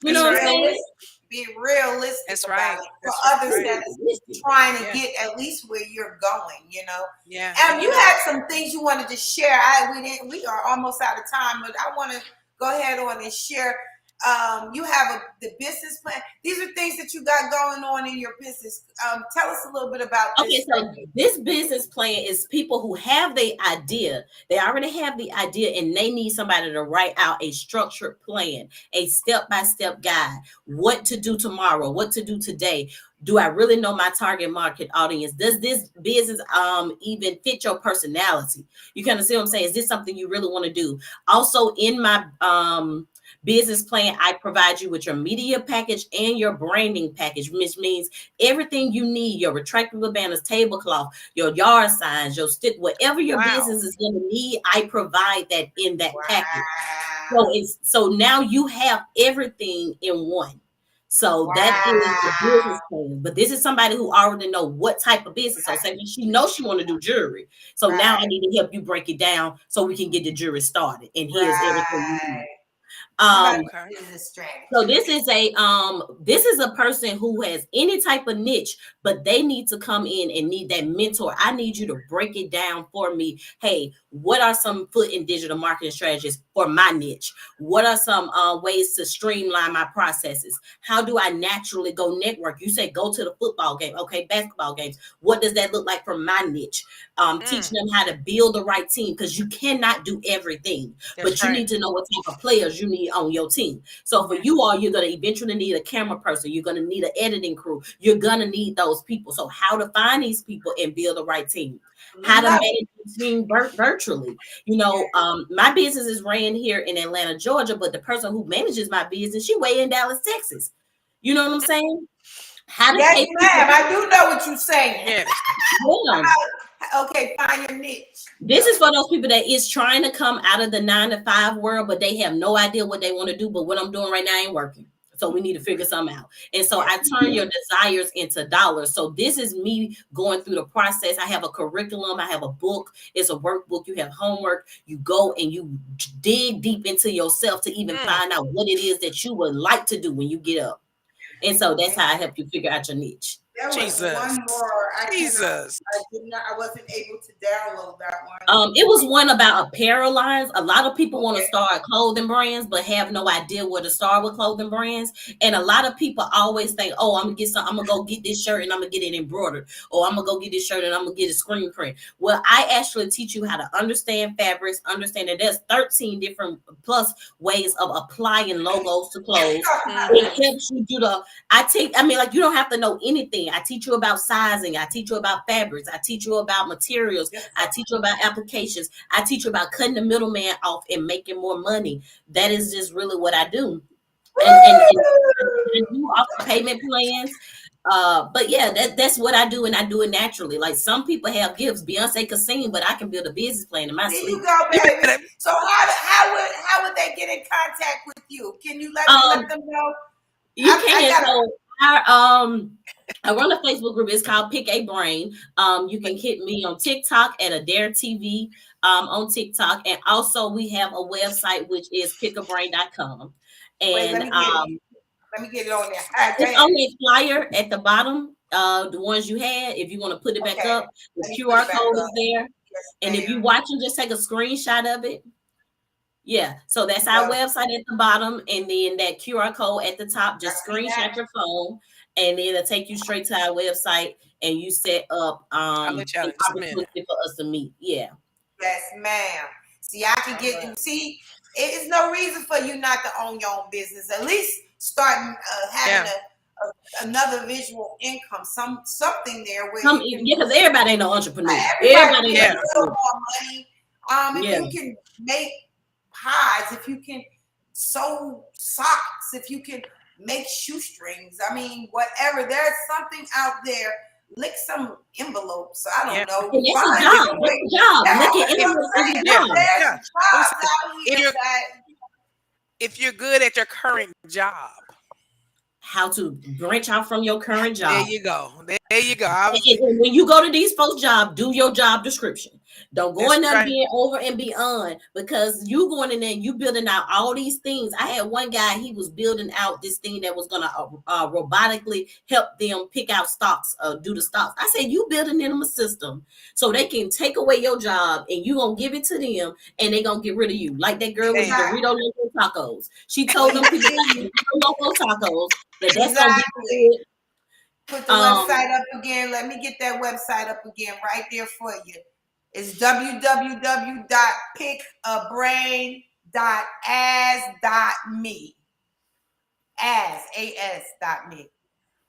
You know what I'm saying? Be realistic about it for others that is trying to get at least where you're going, Yeah. And you had some things you wanted to share. We are almost out of time, but I want to go ahead on and share. You have the business plan. These are things that you got going on in your business. Tell us a little bit about this. Okay, so this business plan is people who have the idea. They already have the idea and they need somebody to write out a structured plan, a step-by-step guide, what to do tomorrow, what to do today. Do I really know my target market audience? Does this business even fit your personality? You kind of see what I'm saying? Is this something you really want to do? Also, in my business plan, I provide you with your media package and your branding package, which means everything you need, your retractable banners, tablecloth, your yard signs, your stick, whatever your business is going to need, I provide that in that package. So now you have everything in one. So that is the business plan. But this is somebody who already know what type of business. So say she knows she want to do jewelry. So now I need to help you break it down so we can get the jewelry started. And here's everything you need. So this is a person who has any type of niche, but they need to come in and need that mentor. I need you to break it down for me. Hey, what are some foot in digital marketing strategies for my niche? What are some ways to streamline my processes? How do I naturally go network? You say go to the football game, okay, basketball games. What does that look like for my niche? Teaching them how to build the right team, because you cannot do everything, but you need to know what type of players you need on your team. So for you all, you're going to eventually need a camera person. You're going to need an editing crew. You're going to need those people. So how to find these people and build the right team. How to manage the team virtually. My business is ran here in Atlanta, Georgia, but the person who manages my business, she way in Dallas, Texas. You know what I'm saying? Yes, ma'am. I do know what you're saying. Yes. Okay, find your niche. This is for those people that is trying to come out of the 9 to 5 world, but they have no idea what they want to do. But what I'm doing right now ain't working. So we need to figure something out. And so I turn your desires into dollars. So this is me going through the process. I have a curriculum. I have a book. It's a workbook. You have homework. You go and you dig deep into yourself to even find out what it is that you would like to do when you get up. And so that's how I help you figure out your niche. There was one more. I wasn't able to download that one. It was one about apparel lines. A lot of people want to start clothing brands, but have no idea where to start with clothing brands. And a lot of people always think, "Oh, I'm gonna go get this shirt and I'm gonna get it embroidered, or I'm gonna go get this shirt and I'm gonna get a screen print." Well, I actually teach you how to understand fabrics, understand that there's 13 different plus ways of applying logos to clothes. It helps you do you don't have to know anything. I teach you about sizing. I teach you about fabrics. I teach you about materials. I teach you about applications. I teach you about cutting the middleman off and making more money. That is just really what I do. And I do offer payment plans. But yeah, that's what I do, and I do it naturally. Like some people have gifts. Beyonce could sing, but I can build a business plan in my sleep. You go, baby. So how would they get in contact with you? Can you let them know? You can. I run a Facebook group. It's called Pick a Brain. You can hit me on TikTok at Adair TV on TikTok, and also we have a website which is pickabrain.com. And let me get it on there. It's on a flyer at the bottom. The ones you had. If you want to put it back up, the QR code is there. And if you watching, just take a screenshot of it. Yeah, so that's our website at the bottom, and then that QR code at the top. Just screenshot your phone, and then it'll take you straight to our website, and you set up an opportunity for us to meet. Yeah. Yes, ma'am. See, I can get you. See, it's no reason for you not to own your own business. At least start having another visual income, something there where because everybody ain't no entrepreneur. Everybody needs a little more money. If you can make pies, if you can sew socks, if you can make shoestrings, I mean, whatever. There's something out there. Lick some envelopes. I don't know. It's a job. If you're good at your current job, how to branch out from your current job. There you go. When you go to these folks' job, do your job description. Don't go in there being over and beyond, because you going in there and you building out all these things. I had one guy, he was building out this thing that was gonna robotically help them pick out stocks, do the stocks. I said, you building them a system so they can take away your job and you gonna give it to them and they gonna get rid of you. Like that girl with Dorito Loco Tacos. She told them people Dorito Loco Tacos. That's gonna be good. Put the website up again. Let me get that website up again right there for you. It's www.pickabrain.as.me. as.me.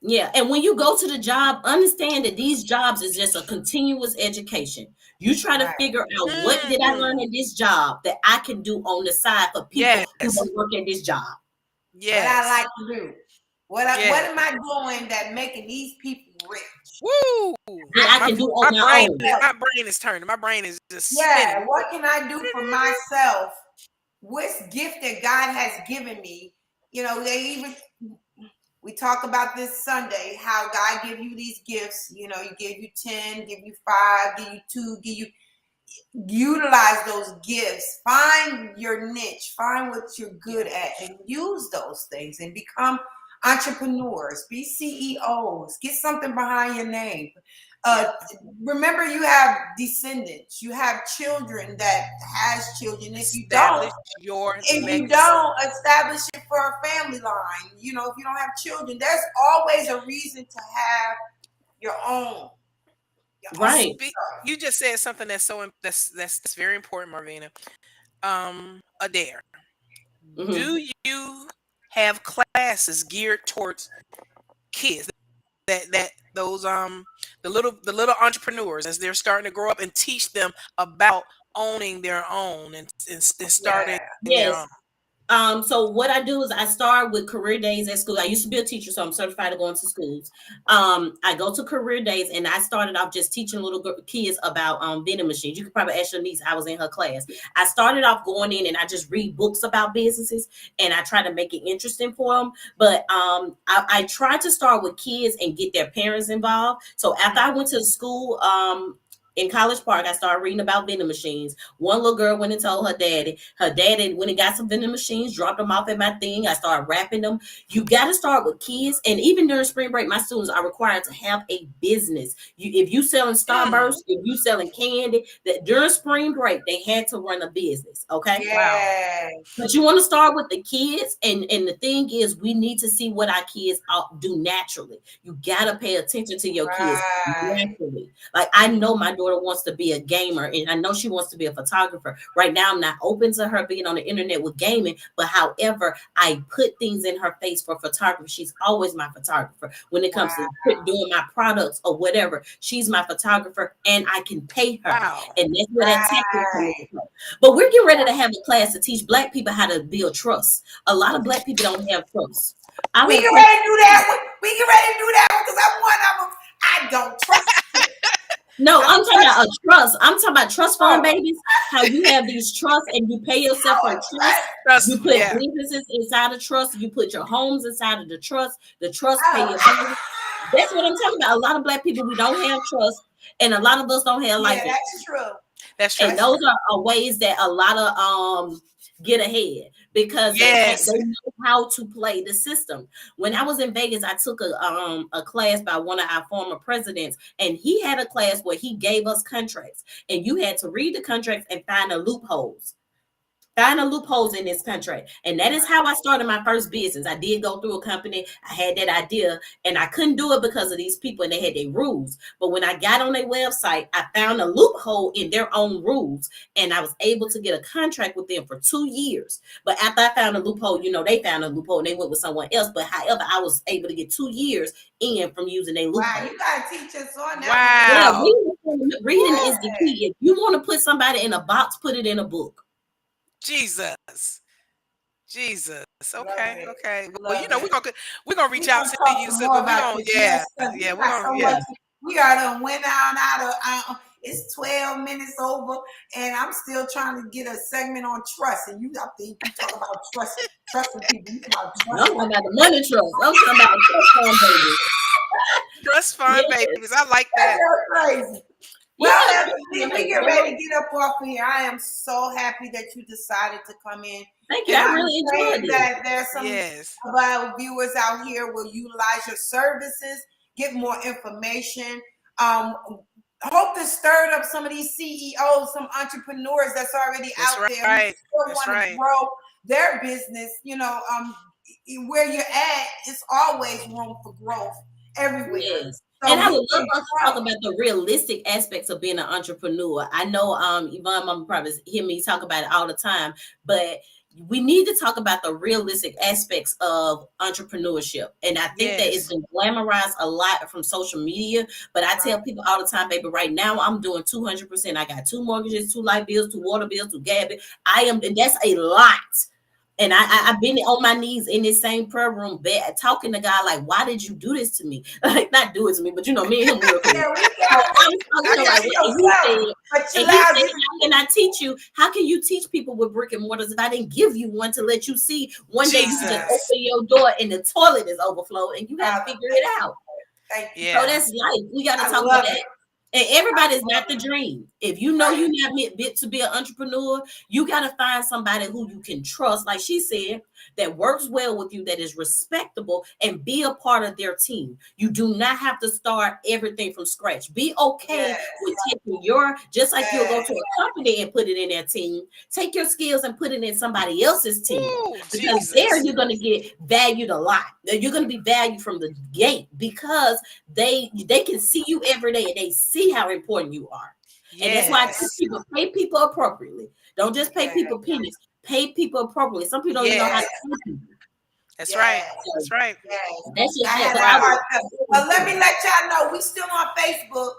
Yeah, and when you go to the job, understand that these jobs is just a continuous education. You try to figure out what did I learn at this job that I can do on the side for people who don't work at this job. What I like to do. What am I doing that making these people rich? Woo! I can do on my own. My brain is turning. My brain is just spinning. What can I do for myself? What's gift that God has given me? You know, we talk about this Sunday, how God give you these gifts. You know, He gave you 10, give you 5, give you 2, utilize those gifts. Find your niche. Find what you're good at, and use those things and become entrepreneurs. Be CEOs. Get something behind your name. Remember, you have descendants. You have children that has children. If you don't establish it for a family line, you know, if you don't have children, there's always a reason to have your own. Right. You just said something that's that's very important, Marvina. Adair, do you have classes geared towards kids that those the little entrepreneurs as they're starting to grow up, and teach them about owning their own and starting their own? So what I do is I start with career days at school. I used to be a teacher, so I'm certified to go into schools. I go to career days, and I started off just teaching little kids about vending machines. You could probably ask your niece. I was in her class. I started off going in, and I just read books about businesses, and I try to make it interesting for them. But I tried to start with kids and get their parents involved. So after I went to school, in College Park, I started reading about vending machines. One little girl went and told her daddy. Her daddy went and got some vending machines, dropped them off at my thing. I started wrapping them. You got to start with kids. And even during spring break, my students are required to have a business. If you selling Starburst, if you selling candy, that during spring break, they had to run a business. Okay. Yes. But you want to start with the kids, and the thing is, we need to see what our kids do naturally. You gotta pay attention to your kids naturally. Like I know my daughter wants to be a gamer, and I know she wants to be a photographer. Right now, I'm not open to her being on the internet with gaming, but however, I put things in her face for photography. She's always my photographer. When it comes to doing my products or whatever, she's my photographer, and I can pay her. And that's where that tech comes from. But we're getting ready to have a class to teach Black people how to build trust. A lot of Black people don't have trust. We get ready to do that one. We get ready to do that one because I'm one of them. I don't trust you. No, I'm talking about a trust. I'm talking about trust fund babies. How you have these trusts and you pay yourself for trust. You put businesses inside of trust. You put your homes inside of the trust. The trust pay your bills. That's what I'm talking about. A lot of Black people, we don't have trust, and a lot of us don't have life. That's true. That's true. And those are ways that a lot of get ahead because they know how to play the system. When I was in Vegas, I took a class by one of our former presidents, and he had a class where he gave us contracts, and you had to read the contracts and find the loopholes. Find the loopholes in this contract. And that is how I started my first business. I did go through a company. I had that idea, and I couldn't do it because of these people, and they had their rules. But when I got on their website, I found a loophole in their own rules, and I was able to get a contract with them for 2 years. But after I found a loophole, they found a loophole, and they went with someone else. But however, I was able to get 2 years in from using their loophole. Wow, you gotta teach us on that. Wow. Yeah, reading is the key. If you want to put somebody in a box, put it in a book. Jesus. Okay. Well, we're gonna reach out to you. So we're gonna, we are went out of it's 12 minutes over, and I'm still trying to get a segment on trust. And I think you talk about trusting people. You talk about trust. I'm talking about the money trust. I'm talking about trust fund babies. Trust fund babies. I like that. That's crazy. Well, we get ready to get up off of here. I am so happy that you decided to come in. Thank you. I really enjoyed it. That there's some of our viewers out here will utilize your services, get more information. Hope to stir up some of these CEOs, some entrepreneurs that's already out there who still want to grow their business. Where you're at, it's always room for growth everywhere. Yes. So and I would love us to talk about the realistic aspects of being an entrepreneur. I know Yvonne Mama probably hear me talk about it all the time, but we need to talk about the realistic aspects of entrepreneurship. And I think that it's been glamorized a lot from social media. But I tell people all the time, baby, right now I'm doing 200%. I got 2 mortgages, 2 light bills, 2 water bills, 2 gas bills. And that's a lot. And I've been on my knees in this same prayer room bed, talking to God, like, why did you do this to me? Like, not do it to me, but me and him. He said, how can I teach you? How can you teach people with brick and mortars if I didn't give you one to let you see? One day you just open your door and the toilet is overflowed, and you got to figure it out. So that's life. We got to talk about that. And everybody's not the dream. If you know you're not meant to be an entrepreneur, you got to find somebody who you can trust, like she said, that works well with you, that is respectable, and be a part of their team. You do not have to start everything from scratch. Be okay with taking just like you'll go to a company and put it in their team, take your skills and put it in somebody else's team. Because there you're going to get valued a lot. You're going to be valued from the gate because they can see you every day and they see how important you are. And that's why I tell people, pay people appropriately. Don't just pay people pennies. Pay people appropriately. Some people don't even know how to pay people. That's right. That's right. That's just But let me let y'all know, we still on Facebook.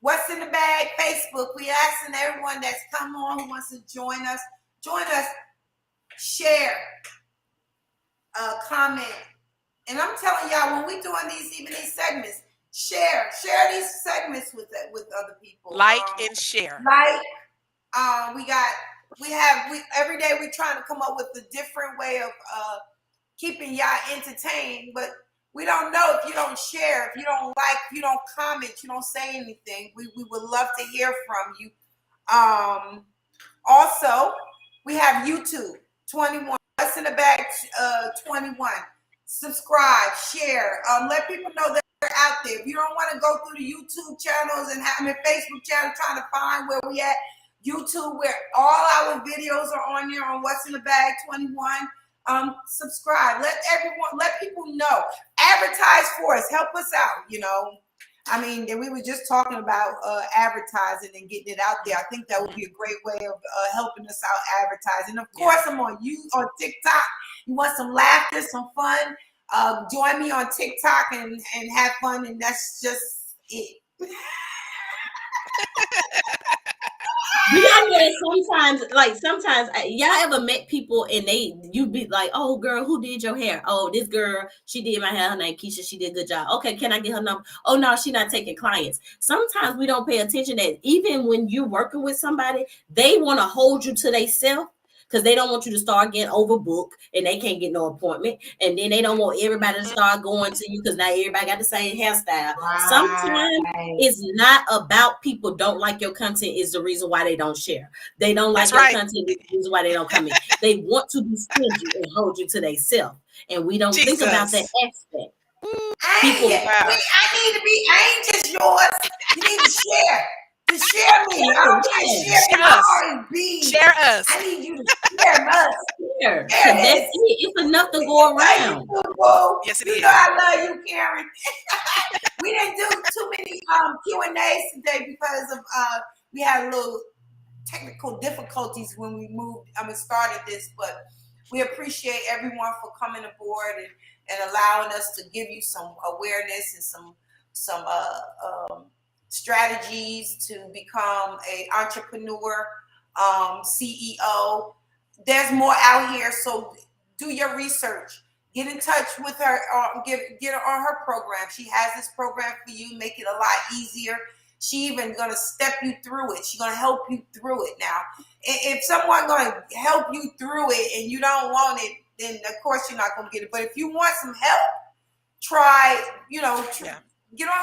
What's in the Bag Facebook? We asking everyone that's come on who wants to join us. share, comment. And I'm telling y'all, when we're doing these segments, share these segments with other people. Like and share. We every day we're trying to come up with a different way of keeping y'all entertained, but we don't know if you don't share, if you don't like, if you don't comment, you don't say anything. We would love to hear from you. Also, we have YouTube 21. What's in the bag 21. Subscribe, share, let people know that we're out there. If you don't want to go through the YouTube channels and Facebook channel trying to find where we at, YouTube, where all our videos are on there on What's in the Bag 21. Subscribe. Let people know. Advertise for us. Help us out. I mean, we were just talking about advertising and getting it out there. I think that would be a great way of helping us out advertising. Of course, I'm on TikTok. You want some laughter, some fun? Join me on TikTok and have fun, and that's just it. Y'all know that sometimes y'all ever met people and you be like, oh girl, who did your hair? Oh, this girl, she did my hair. Her name Keisha. She did a good job. Okay, can I get her number? Oh no, she not taking clients. Sometimes we don't pay attention that even when you're working with somebody, they want to hold you to themselves. Because they don't want you to start getting overbooked and they can't get no appointment. And then they don't want everybody to start going to you because now everybody got the same hairstyle. Right. Sometimes it's not about people don't like your content is the reason why they don't share. They don't like your content is the reason why they don't come in. They want to be stingy and hold you to themselves. And we don't think about that aspect. I ain't just yours. You need to share. To share me. Share us. I need you to share us. Share. It's enough to go around. Yes, it is. I love you, Karen. We didn't do too many Q&As today because of we had a little technical difficulties when we started this, but we appreciate everyone for coming aboard and allowing us to give you some awareness and some strategies to become an entrepreneur, CEO. There's more out here, so do your research. Get in touch with her, get her on her program. She has this program for you, make it a lot easier. She even gonna step you through it. She's gonna help you through it. Now, if someone's gonna help you through it and you don't want it, then of course you're not gonna get it. But if you want some help, try, get on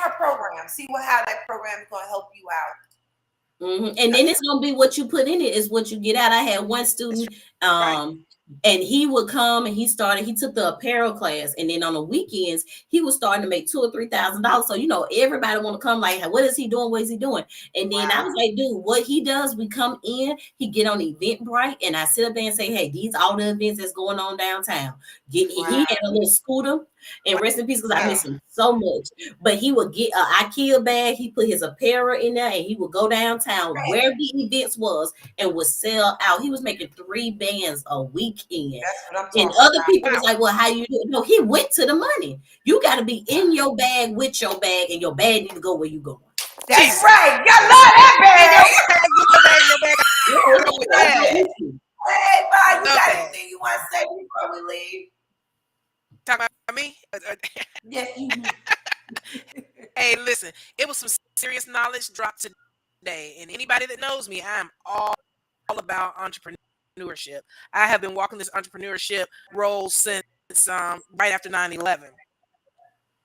her program. See how that program is going to help you out. Mm-hmm. And then it's going to be what you put in it is what you get out. I had one student, and he would come and he took the apparel class. And then on the weekends, he was starting to make $2,000 or $3,000. So, everybody want to come like, what is he doing? What is he doing? And then I was like, dude, what he does, we come in, he get on Eventbrite and I sit up there and say, hey, these all the events that's going on downtown. He had a little scooter. And rest in peace, because I miss him so much. But he would get an IKEA bag. He put his apparel in there, and he would go downtown where the events was and would sell out. He was making 3 bands a weekend. And other people was like, "Well, how you do?" No, he went to the money. You got to be in your bag with your bag, and your bag need to go where you going. That's right. Y'all love that bag. Hey, Bob, you got anything you want to say before we leave? Talk about me? Yes, you do. Hey, listen, it was some serious knowledge dropped today. And anybody that knows me, I am all about entrepreneurship. I have been walking this entrepreneurship role since right after 9/11.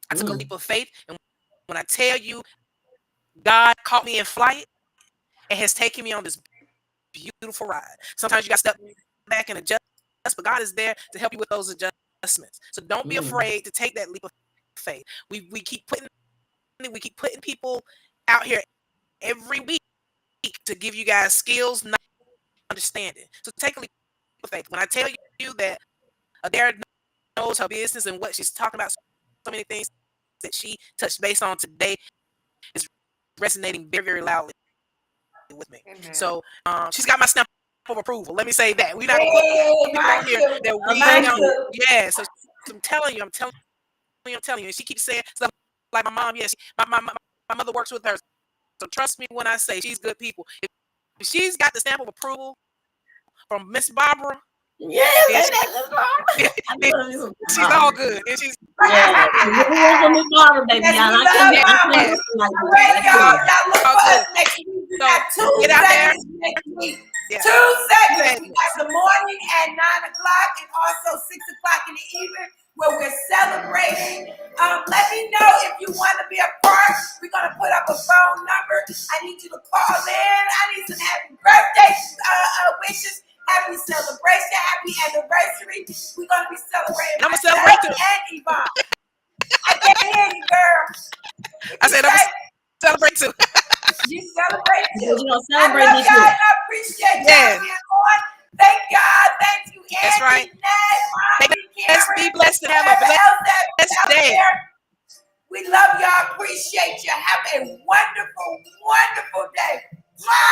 I took a leap of faith. And when I tell you God caught me in flight and has taken me on this beautiful ride. Sometimes you got to step back and adjust, but God is there to help you with those adjustments. So don't be afraid to take that leap of faith. We keep putting people out here every week to give you guys skills, not understanding. So take a leap of faith. When I tell you that Adair knows her business and what she's talking about, so many things that she touched base on today is resonating very, very loudly with me. Amen. So she's got my stamp of approval. Let me say that. We're not going to put out here that we don't. Yeah, so I'm telling you. And she keeps saying stuff like my mom. Yes, my mother works with her. So trust me when I say she's good people. If she's got the stamp of approval from Miss Barbara, Yeah, she's all good. And she's Miss Barbara, baby, Yes, y'all. we I love can't Mama. like All right, y'all. Y'all look all for good. us next week. We So got 2 get out there. segments next week. Yeah. 2 segments. We Segments. got the morning at 9 o'clock and also 6 o'clock in the evening where we're celebrating. Let me know if you want to be a part. We're going to put up a phone number. I need you to call in. I need some happy birthday wishes. Happy celebration, happy anniversary. We're going to be celebrating I'm gonna myself celebrate too. and Yvonne. I can't hear you, girl. I said I'm gonna celebrate too. You celebrate too. We're gonna I celebrate love this y'all week. and I appreciate y'all Yes. being on. Thank God. Thank you, That's right. Andy, Ned, Mommy, Let's Cameron, be blessed and have a whoever else that was blessed out day. there. We love y'all. Appreciate you. Have a wonderful, wonderful day.